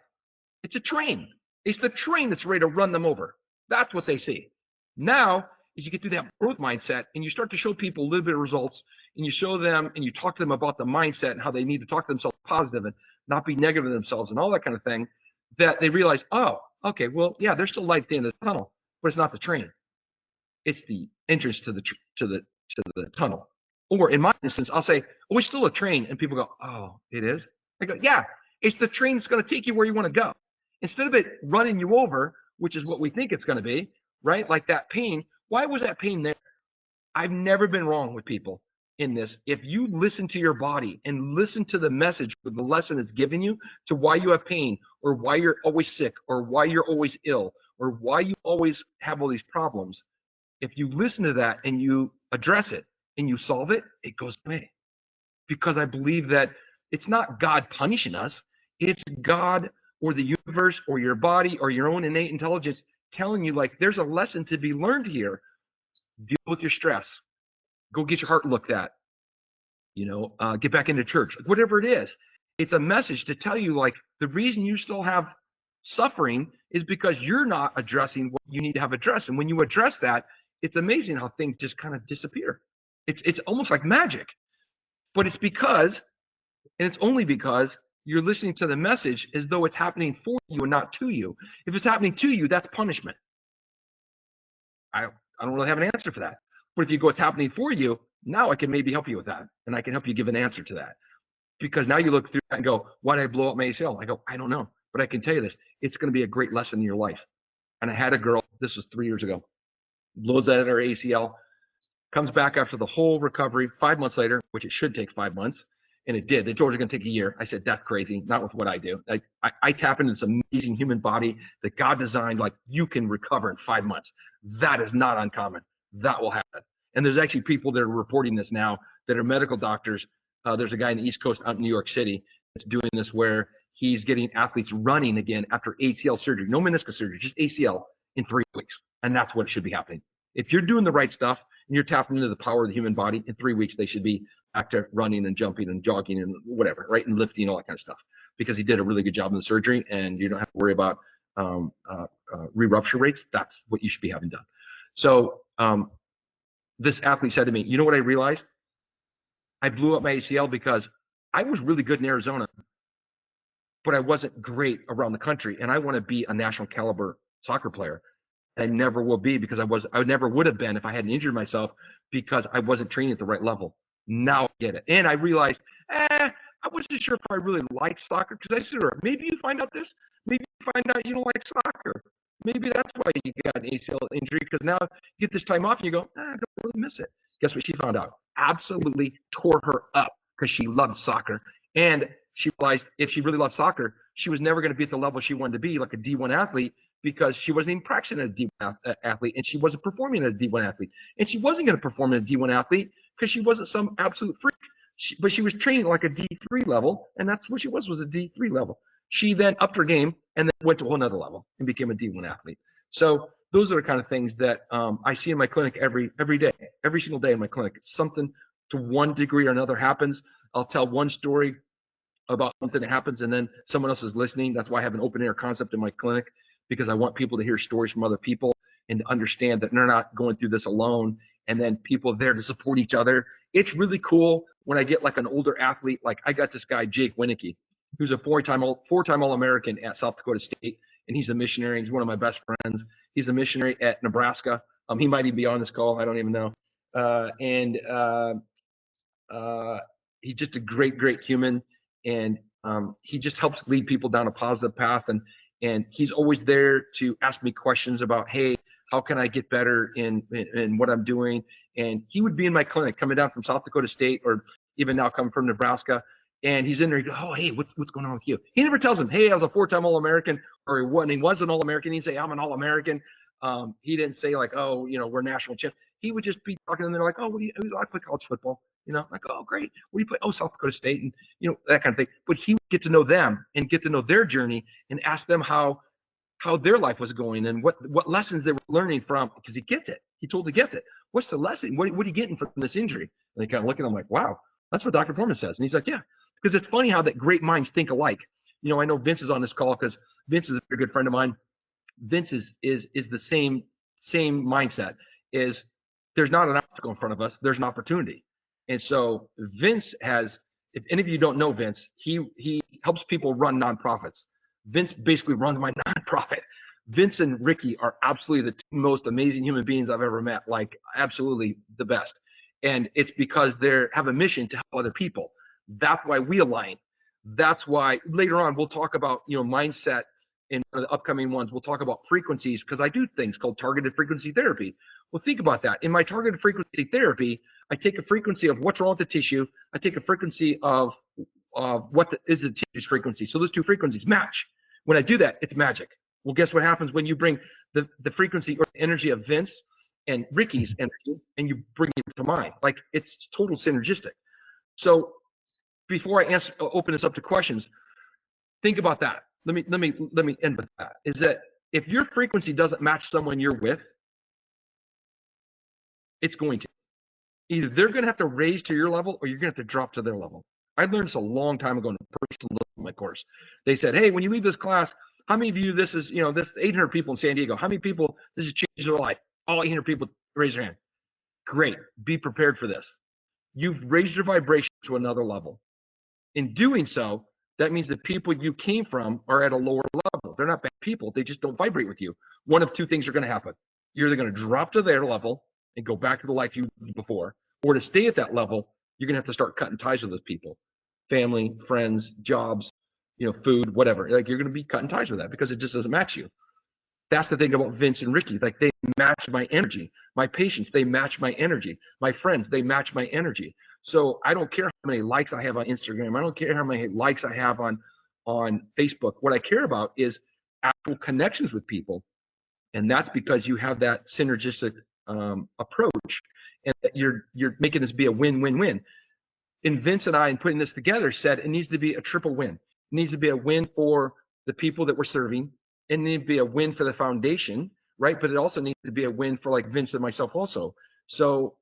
It's a train. It's the train that's ready to run them over. That's what they see. Now, as you get through that growth mindset and you start to show people a little bit of results, and you show them and you talk to them about the mindset and how they need to talk to themselves positive and not be negative of themselves and all that kind of thing, that they realize, oh, okay, well, yeah, there's still light at the end of the tunnel, but it's not the train. It's the entrance to the tunnel. Or in my instance, I'll say, oh, it's still a train. And people go, oh, it is? I go, yeah, it's the train that's going to take you where you want to go. Instead of it running you over, which is what we think it's going to be, right? Like that pain. Why was that pain there? I've never been wrong with people in this. If you listen to your body and listen to the message or the lesson it's giving you to why you have pain, or why you're always sick, or why you're always ill, or why you always have all these problems, if you listen to that and you address it and you solve it, it goes away. Because I believe that it's not God punishing us. It's God or the universe or your body or your own innate intelligence telling you, like, there's a lesson to be learned here. Deal with your stress. Go get your heart looked at. Get back into church. Whatever it is, it's a message to tell you, like, the reason you still have suffering is because you're not addressing what you need to have addressed. And when you address that, it's amazing how things just kind of disappear. It's almost like magic. But it's because, and it's only because, You're listening to the message as though it's happening for you and not to you. If it's happening to you, that's punishment. I don't really have an answer for that. But if you go, it's happening for you, now I can maybe help you with that. And I can help you give an answer to that. Because now you look through that and go, why did I blow up my ACL? I go, I don't know. But I can tell you this, it's going to be a great lesson in your life. And I had a girl, this was 3 years ago, blows out her ACL, comes back after the whole recovery 5 months later, which it should take 5 months. And it did. They told her it's going to take a year. I said, that's crazy. Not with what I do. I tap into this amazing human body that God designed, like you can recover in 5 months. That is not uncommon. That will happen. And there's actually people that are reporting this now that are medical doctors. There's a guy in the East Coast out in New York City that's doing this where he's getting athletes running again after ACL surgery. No meniscus surgery, just ACL in 3 weeks. And that's what should be happening. If you're doing the right stuff and you're tapping into the power of the human body, in 3 weeks, they should be back to running and jumping and jogging and whatever, right? And lifting, all that kind of stuff, because he did a really good job in the surgery and you don't have to worry about re-rupture rates. That's what you should be having done. So this athlete said to me, you know what I realized? I blew up my ACL because I was really good in Arizona, but I wasn't great around the country. And I want to be a national caliber soccer player. I never will be because I never would have been if I hadn't injured myself because I wasn't training at the right level. Now I get it. And I realized, I wasn't sure if I really like soccer because I said, maybe you find out this, maybe you find out you don't like soccer. Maybe that's why you got an ACL injury because now you get this time off and you go, I don't really miss it. Guess what she found out? Absolutely tore her up because she loved soccer. And she realized if she really loved soccer, she was never going to be at the level she wanted to be, like a D1 athlete, because she wasn't even practicing as a D1 athlete and she wasn't performing as a D1 athlete. And she wasn't going to perform as a D1 athlete because she wasn't some absolute freak. But she was training like a D3 level, and that's what she was a D3 level. She then upped her game and then went to a whole nother level and became a D1 athlete. So those are the kind of things that I see in my clinic every day, every single day in my clinic. Something to one degree or another happens. I'll tell one story about something that happens and then someone else is listening. That's why I have an open air concept in my clinic, because I want people to hear stories from other people and to understand that they're not going through this alone, and then people there to support each other. It's really cool when I get like an older athlete, like I got this guy, Jake Winicky, who's a four-time All-American at South Dakota State, and he's a missionary. He's one of my best friends. He's a missionary at Nebraska. He might even be on this call. I don't even know. He's just a great human, and he just helps lead people down a positive path. And he's always there to ask me questions about, hey, how can I get better in what I'm doing? And he would be in my clinic coming down from South Dakota State, or even now coming from Nebraska. And he's in there. He goes, oh, hey, what's going on with you? He never tells him, hey, I was a four-time All-American, or he was an All-American. He'd say, I'm an All-American. He didn't say like, oh, we're national champ. He would just be talking to them. They're like, oh, I play college football. Like, oh, great. What do you play? Oh, South Dakota State, and that kind of thing. But he would get to know them and get to know their journey and ask them how their life was going and what lessons they were learning from, because he gets it. He totally gets it. What's the lesson? What are you getting from this injury? And they kind of look at him like, wow, that's what Dr. Porman says. And he's like, yeah, because it's funny how that great minds think alike. I know Vince is on this call because Vince is a very good friend of mine. Vince is the same mindset. Is there's not an obstacle in front of us, there's an opportunity. And so Vince has, if any of you don't know Vince, he helps people run nonprofits. Vince basically runs my nonprofit. Vince and Ricky are absolutely the two most amazing human beings I've ever met, like absolutely the best. And it's because they have a mission to help other people. That's why we align. That's why later on we'll talk about, mindset in one of the upcoming ones. We'll talk about frequencies, because I do things called targeted frequency therapy. Well, think about that. In my targeted frequency therapy, I take a frequency of what's wrong with the tissue. I take a frequency of what is the tissue's frequency. So those two frequencies match. When I do that, it's magic. Well, guess what happens when you bring the frequency or the energy of Vince and Ricky's energy and you bring it to mine? Like, it's total synergistic. So before I open this up to questions, think about that. Let me end with that. Is that if your frequency doesn't match someone you're with, it's going to. Either they're going to have to raise to your level or you're going to have to drop to their level. I learned this a long time ago in a personal development course. They said, hey, when you leave this class, how many of you, this is, this 800 people in San Diego, how many people this has changed their life? All 800 people raise their hand. Great. Be prepared for this. You've raised your vibration to another level. In doing so, that means the people you came from are at a lower level. They're not bad people. They just don't vibrate with you. One of two things are going to happen. You're either going to drop to their level and go back to the life you lived before, or to stay at that level, you're going to have to start cutting ties with those people, family, friends, jobs, food, whatever. Like, you're going to be cutting ties with that because it just doesn't match you. That's the thing about Vince and Ricky. Like, they match my energy. My patients, they match my energy. My friends, they match my energy. So I don't care how many likes I have on Instagram. I don't care how many likes I have on Facebook. What I care about is actual connections with people. And that's because you have that synergistic approach, and that you're making this be a win-win-win. And Vince and I, in putting this together, said it needs to be a triple win. It needs to be a win for the people that we're serving. It needs to be a win for the foundation, right? But it also needs to be a win for, like, Vince and myself also. So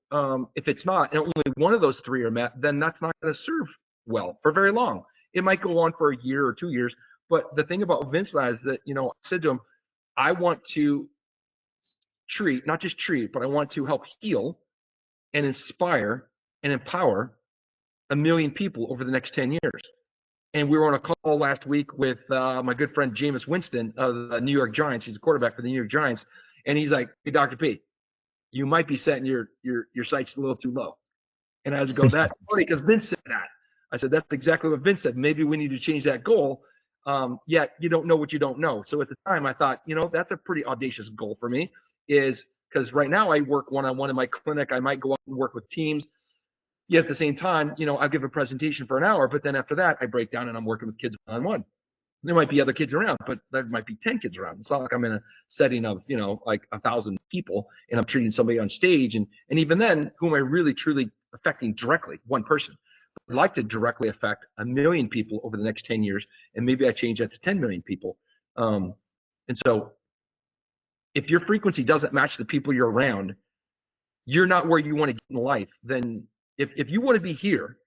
if it's not, and only one of those three are met, then that's not going to serve well for very long. It might go on for a year or 2 years. But the thing about Vince and I is that, I said to him, I want to treat, not just treat, but I want to help heal and inspire and empower 1 million people over the next 10 years. And we were on a call last week with my good friend Jameis Winston of the New York Giants. He's a quarterback for the New York Giants. And he's like, hey, Dr. P, you might be setting your sights a little too low. And I was going, that's funny because Vince said that. I said, that's exactly what Vince said. Maybe we need to change that goal. Yet you don't know what you don't know. So at the time I thought, that's a pretty audacious goal for me, is because right now I work one-on-one in my clinic. I might go out and work with teams. Yet at the same time, I'll give a presentation for an hour, but then after that I break down and I'm working with kids one-on-one. There might be other kids around, but there might be 10 kids around. It's not like I'm in a setting of, like 1,000 people and I'm treating somebody on stage. And even then, who am I really truly affecting directly? One person. I'd like to directly affect 1 million people over the next 10 years. And maybe I change that to 10 million people. And so if your frequency doesn't match the people you're around, you're not where you want to get in life. Then if you want to be here,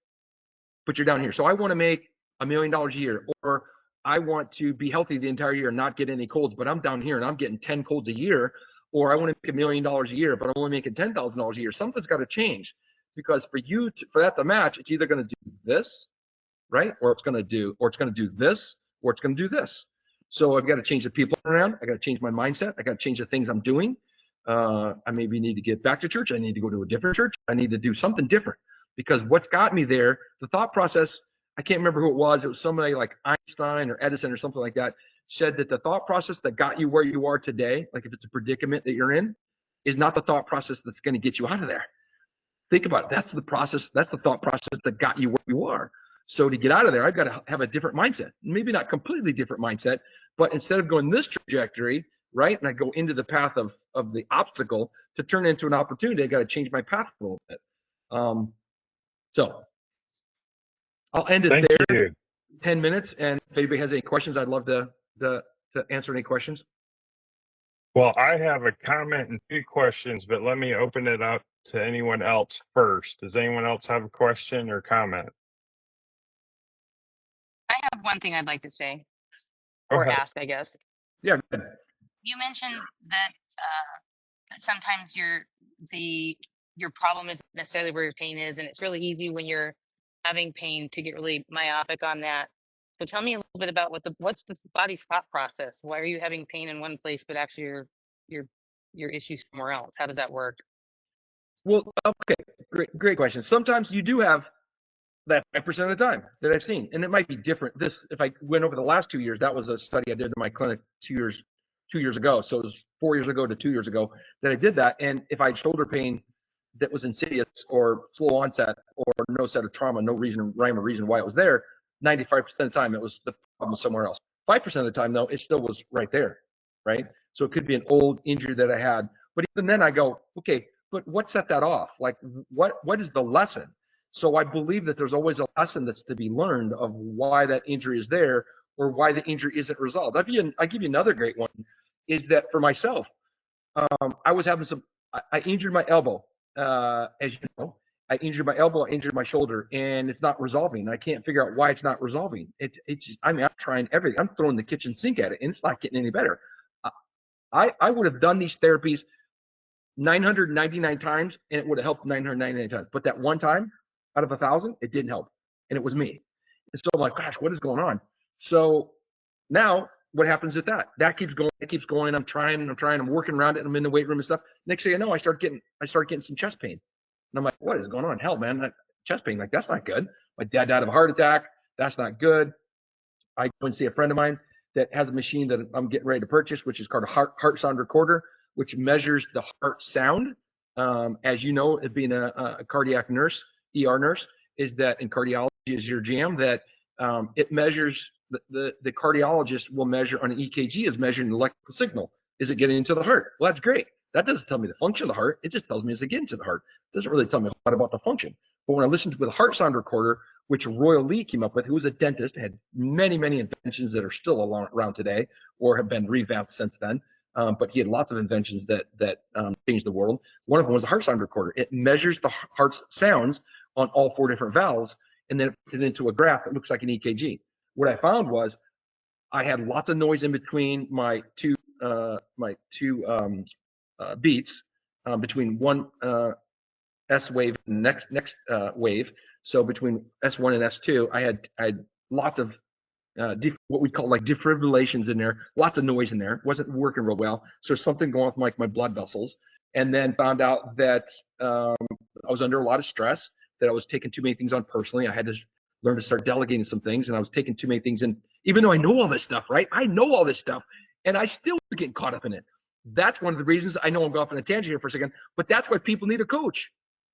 but you're down here. So I want to make $1 million a year, or I want to be healthy the entire year and not get any colds, but I'm down here and I'm getting 10 colds a year, or I want to make $1 million a year, but I'm only making $10,000 a year. Something's got to change, because for that to match, it's either going to do this, right? Or it's going to do this, or it's going to do this. So I've got to change the people around. I got to change my mindset. I got to change the things I'm doing. I maybe need to get back to church. I need to go to a different church. I need to do something different, because what's got me there, the thought process, I can't remember who it was. It was somebody like Einstein or Edison or something like that, said that the thought process that got you where you are today, like if it's a predicament that you're in, is not the thought process that's going to get you out of there. Think about it. That's the process. That's the thought process that got you where you are. So to get out of there, I've got to have a different mindset. Maybe not completely different mindset, but instead of going this trajectory, right, and I go into the path of the obstacle to turn into an opportunity, I got to change my path a little bit. So I'll end it Thank there. you. 10 minutes. And if anybody has any questions, I'd love to answer any questions. Well, I have a comment and 2 questions, but let me open it up to anyone else first. Does anyone else have a question or comment? I have one thing I'd like to say, Go or ahead. ask, I guess. Yeah. You mentioned that sometimes your problem isn't necessarily where your pain is, and it's really easy when you're having pain to get really myopic on that. So tell me a little bit about what's the body's thought process? Why are you having pain in one place, but actually your issues somewhere else? How does that work? Well, okay, great question. Sometimes you do have that 5% of the time that I've seen, and it might be different. If I went over the last 2 years, that was a study I did in my clinic 2 years ago. So it was 4 years ago to 2 years ago that I did that. And if I had shoulder pain that was insidious or slow onset or no set of trauma, no rhyme or reason why it was there, 95% of the time it was the problem somewhere else. 5% of the time though, it still was right there, right? So it could be an old injury that I had. But even then I go, okay, but what set that off? Like what is the lesson? So I believe that there's always a lesson that's to be learned of why that injury is there or why the injury isn't resolved. I'll give you another great one, is that for myself, I was having I injured my elbow, as you know. I injured my elbow, I injured my shoulder, and it's not resolving. I can't figure out why it's not resolving. I'm trying everything. I'm throwing the kitchen sink at it, and it's not getting any better. I would have done these therapies 999 times, and it would have helped 999 times. But that one time out of 1,000, it didn't help, and it was me. And so I'm like, gosh, what is going on? So now what happens with that? That keeps going, it keeps going. I'm trying, I'm working around it. I'm in the weight room and stuff. Next thing I know, I start getting some chest pain. And I'm like, what is going on? Hell, man, that chest pain, like, that's not good. My dad died of a heart attack. That's not good. I go and see a friend of mine that has a machine that I'm getting ready to purchase, which is called a heart sound recorder, which measures the heart sound. As you know, it being a cardiac nurse, ER nurse, is that in cardiology is your jam, that it measures, the cardiologist will measure on an EKG, is measuring the electrical signal. Is it getting into the heart? Well, that's great. That doesn't tell me the function of the heart. It just tells me is it getting to the heart. It doesn't really tell me a lot about the function. But when I listened to the heart sound recorder, which Royal Lee came up with, who was a dentist, had many, many inventions that are still around today or have been revamped since then. But he had lots of inventions that changed the world. One of them was a heart sound recorder. It measures the heart's sounds on all 4 different valves, and then it puts it into a graph that looks like an EKG. What I found was I had lots of noise in between my two beats, between one S wave and next wave. So between S1 and S2, I had lots of what we call like defibrillations in there, lots of noise in there. Wasn't working real well. So something going with like my blood vessels, and then found out that I was under a lot of stress, that I was taking too many things on personally. I had to learn to start delegating some things, and I was taking too many things. And even though I know all this stuff, right? I know all this stuff, and I still was getting caught up in it. That's one of the reasons. I know I'm going off on a tangent here for a second, but that's why people need a coach.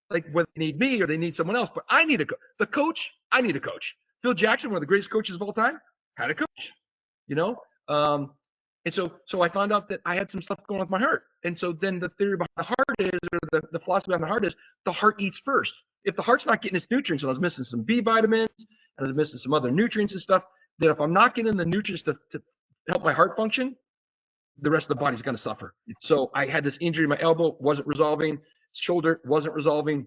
Like whether they need me or they need someone else, but I need the coach. I need a coach. Phil Jackson, one of the greatest coaches of all time, had a coach, you know? And so I found out that I had some stuff going on with my heart. And so then the theory behind the heart is, or the philosophy behind the heart is, the heart eats first. If the heart's not getting its nutrients, and I was missing some B vitamins, and I was missing some other nutrients and stuff, that if I'm not getting the nutrients to help my heart function, the rest of the body's going to suffer. So I had this injury, my elbow wasn't resolving, shoulder wasn't resolving.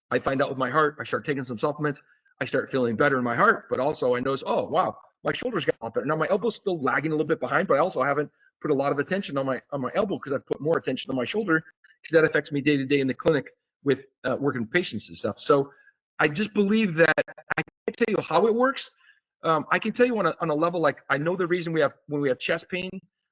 I find out with my heart, I start taking some supplements, I start feeling better in my heart, but also I notice, oh wow, my shoulders got a lot better. Now my elbow's still lagging a little bit behind, but I also haven't put a lot of attention on my elbow, because I put more attention on my shoulder, because that affects me day to day in the clinic with working with patients and stuff. So I just believe that I can't tell you how it works. I can tell you on a level, like I know the reason when we have chest pain,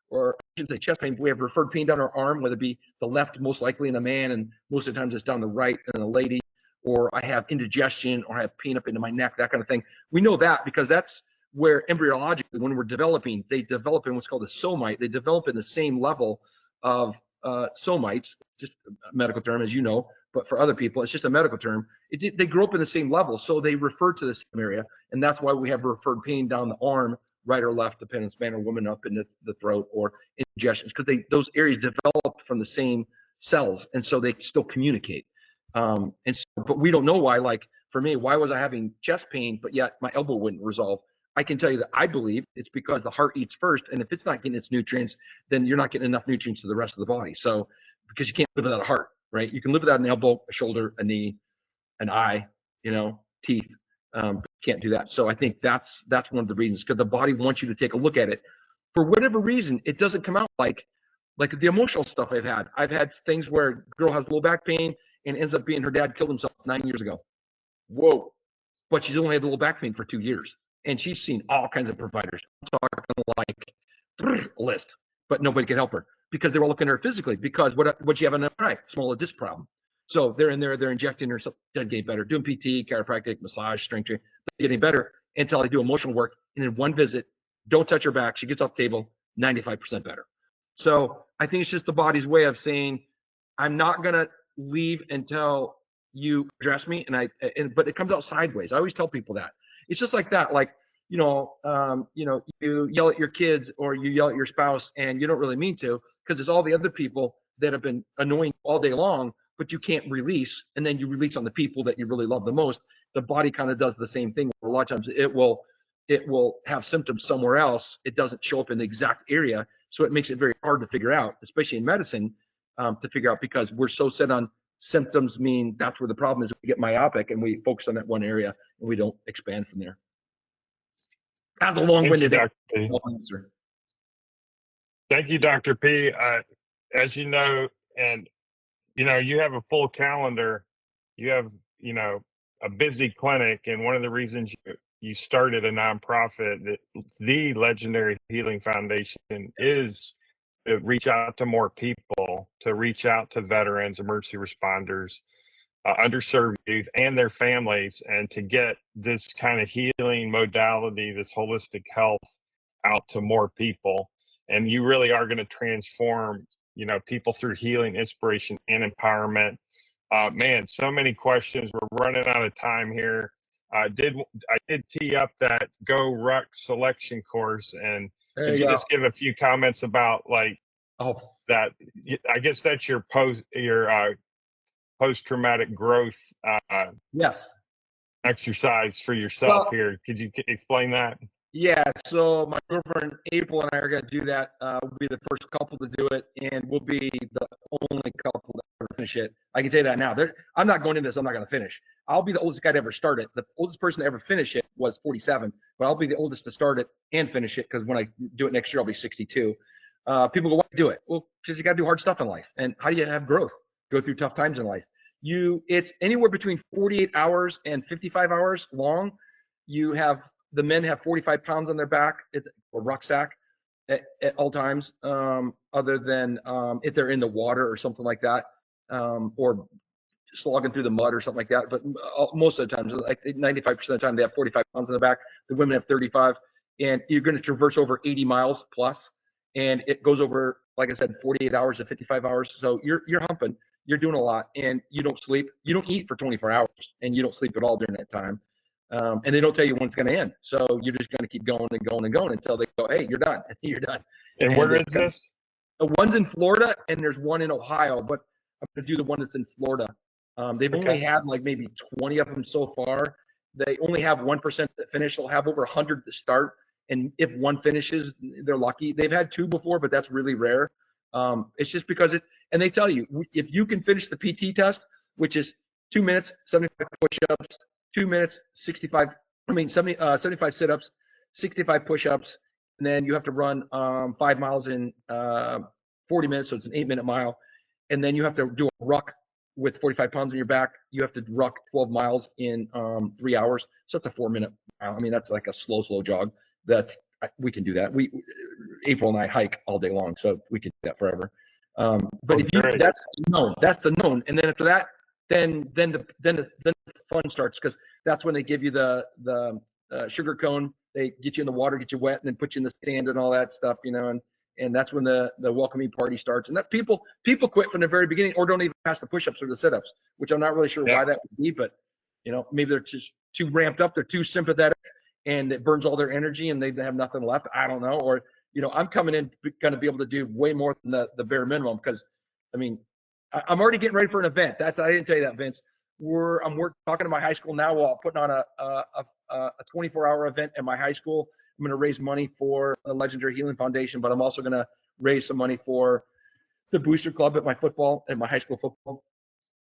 or I shouldn't say chest pain, but we have referred pain down our arm, whether it be the left most likely in a man, and most of the times it's down the right in a lady, or I have indigestion, or I have pain up into my neck, that kind of thing. We know that because that's where embryologically, when we're developing, they develop in what's called a somite. They develop in the same level of somites, just a medical term, as you know, but for other people, it's just a medical term. They grow up in the same level, so they refer to the same area, and that's why we have referred pain down the arm, right or left, depending on man or woman, up in the throat, or indigestions, because those areas develop from the same cells, and so they still communicate. But we don't know why. Like for me, why was I having chest pain, but yet my elbow wouldn't resolve? I can tell you that I believe it's because the heart eats first, and if it's not getting its nutrients, then you're not getting enough nutrients to the rest of the body. So because you can't live without a heart, right? You can live without an elbow, a shoulder, a knee, an eye, teeth. But you can't do that. So I think that's one of the reasons, because the body wants you to take a look at it. For whatever reason, it doesn't come out like the emotional stuff I've had. I've had things where a girl has low back pain and ends up being her dad killed himself 9 years ago. Whoa. But she's only had low back pain for 2 years. And she's seen all kinds of providers. I'm talking like list, but nobody could help her because they were looking at her physically. Because what she have in her eye? Small disc problem. So they're in there, they're injecting her, so doesn't get better. Doing PT, chiropractic, massage, strength training, getting better until I do emotional work. And in one visit, don't touch her back. She gets off the table, 95% better. So I think it's just the body's way of saying, I'm not gonna leave until you address me. But it comes out sideways. I always tell people that. It's just like that. Like, you yell at your kids or you yell at your spouse and you don't really mean to, because there's all the other people that have been annoying all day long, but you can't release. And then you release on the people that you really love the most. The body kind of does the same thing. A lot of times it will have symptoms somewhere else. It doesn't show up in the exact area. So it makes it very hard to figure out, especially in medicine, to figure out, because we're so set on symptoms mean that's where the problem is. We get myopic and we focus on that one area and we don't expand from there. That's a long-winded answer. Thank you, Dr. P. As you know, and you have a full calendar. You have a busy clinic, and one of the reasons you started a nonprofit that the Legendary Healing Foundation is to reach out to more people, to reach out to veterans, emergency responders, underserved youth and their families, and to get this kind of healing modality, this holistic health out to more people. And you really are going to transform, people through healing, inspiration, and empowerment. Man, so many questions. We're running out of time here. I did tee up that Go Ruck selection course, and could you just give a few comments about that? I guess that's your post-traumatic growth Yes. exercise for yourself here. Could you explain that? Yeah, so my girlfriend April and I are going to do that. We'll be the first couple to do it, and we'll be the only couple to ever finish it. I can tell you that now. I'm not going into this. I'm not going to finish. I'll be the oldest guy to ever start it. The oldest person to ever finish it was 47, but I'll be the oldest to start it and finish it, because when I do it next year, I'll be 62. People go, why do you do it? Well, because you got to do hard stuff in life. And how do you have growth? Go through tough times in life. It's anywhere between 48 hours and 55 hours long. The men have 45 pounds on their back or rucksack at all times, other than if they're in the water or something like that, or slogging through the mud or something like that. But most of the time, like 95% of the time, they have 45 pounds on the back. The women have 35, and you're going to traverse over 80 miles plus, and it goes over, like I said, 48 hours to 55 hours. So you're humping. You're doing a lot, and you don't sleep. You don't eat for 24 hours, and you don't sleep at all during that time. And they don't tell you when it's going to end. So you're just going to keep going and going and going until they go, hey, you're done. You're done. And where is this? One's in Florida, and there's one in Ohio, but I'm going to do the one that's in Florida. They've only had like maybe 20 of them so far. They only have 1% that finish. They'll have over 100 to start. And if one finishes, they're lucky. They've had 2 before, but that's really rare. It's just because and they tell you, if you can finish the PT test, which is 2 minutes, 75 push-ups, 2 minutes, 75 sit-ups, 65 push-ups, and then you have to run 5 miles in 40 minutes, so it's an 8-minute mile. And then you have to do a ruck with 45 pounds on your back. You have to ruck 12 miles in 3 hours. So that's a 4-minute mile. I mean, that's like a slow jog. We can do that. April and I hike all day long, so we can do that forever. But that's the known. And then after that, then the fun starts, because that's when they give you the sugar cone. They get you in the water, get you wet, and then put you in the sand and all that stuff, and that's when the welcoming party starts. And that people quit from the very beginning, or don't even pass the push-ups or the sit-ups, which I'm not really sure why that would be, but maybe they're just too ramped up, they're too sympathetic, and it burns all their energy and they have nothing left. I don't know. Or I'm coming in going to be able to do way more than the bare minimum, because I mean, I'm already getting ready for an event. I didn't tell you that, Vince. I'm talking to my high school now while putting on a 24-hour event at my high school. I'm going to raise money for the Legendary Healing Foundation, but I'm also going to raise some money for the Booster Club at my high school football,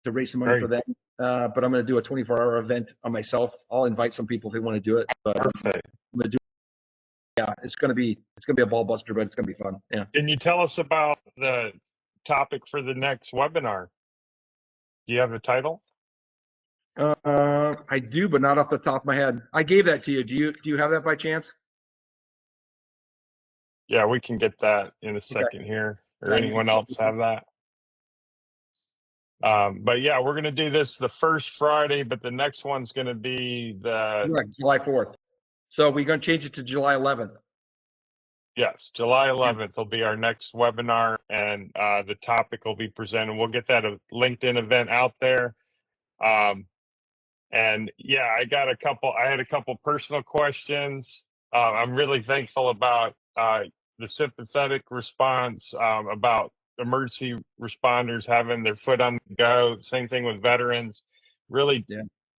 to raise some money for them. But I'm going to do a 24-hour event on myself. I'll invite some people if they want to do it. But Perfect. I'm going to do. Yeah, it's going to be a ball buster, but it's going to be fun. Yeah. Can you tell us about the topic for the next webinar? Do you have a title? I do, but not off the top of my head. I gave that to you. Do you have that by chance? Yeah, we can get that in a second here. Or anyone else have that? But yeah, we're going to do this the first Friday, but the next one's going to be July 4th. So we're going to change it to July 11th. Yes, July 11th will be our next webinar, and the topic will be presented. We'll get that a LinkedIn event out there. And yeah, I had a couple personal questions. I'm really thankful about the sympathetic response, about emergency responders having their foot on the go. Same thing with veterans. Really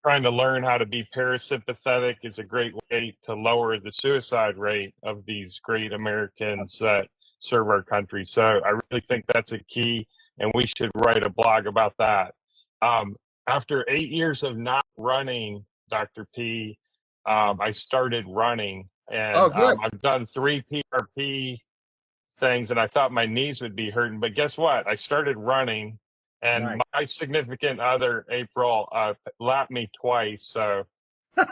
trying to learn how to be parasympathetic is a great way to lower the suicide rate of these great Americans that serve our country. So I really think that's a key, and we should write a blog about that. After 8 years of not running, Dr. P, I started running, and I've done 3 PRP things, and I thought my knees would be hurting, but guess what? I started running, and my significant other, April, lapped me twice. So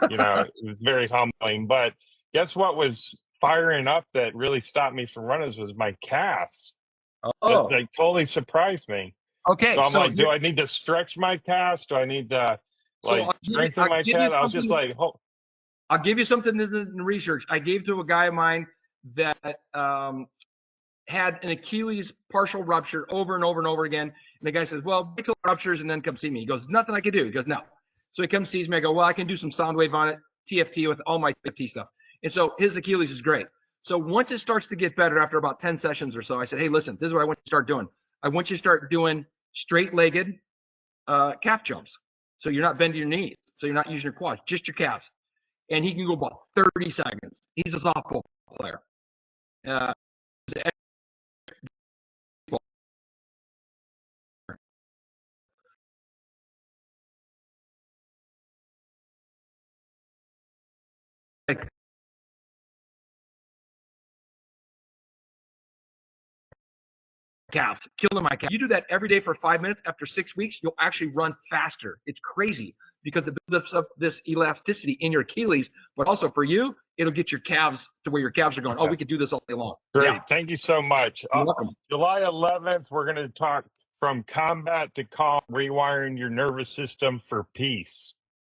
You know, it was very humbling. But guess what was firing up that really stopped me from running was my calves. That Oh, they totally surprised me. okay. So I'm So like, do I need to stretch my calves? Do I need to so like strengthen I'll my give you calves? I was something. just like, oh, I'll give you something in the research. I gave to a guy of mine that had an Achilles partial rupture over and over and over again. And the guy says, well, wait till it ruptures and then come see me. He goes, nothing I can do. He goes, no. So he comes sees me. I go, well, I can do some sound wave on it, TFT with all my TFT stuff. And so his Achilles is great. So once it starts to get better after about 10 sessions or so, I said, hey, listen, this is what I want you to start doing. I want you to start doing straight-legged calf jumps. So you're not bending your knees. So you're not using your quads, just your calves. And he can go about 30 seconds. He's a softball player. Calves, killing my calves. You do that every day for 5 minutes. After 6 weeks, you'll actually run faster. It's crazy because it builds up this elasticity in your Achilles, but also for you, it'll get your calves to where your calves are going, oh, okay, we could do this all day long. great. Yeah, Thank you so much. you're welcome. July 11th, we're going to talk from combat to calm, rewiring your nervous system for peace.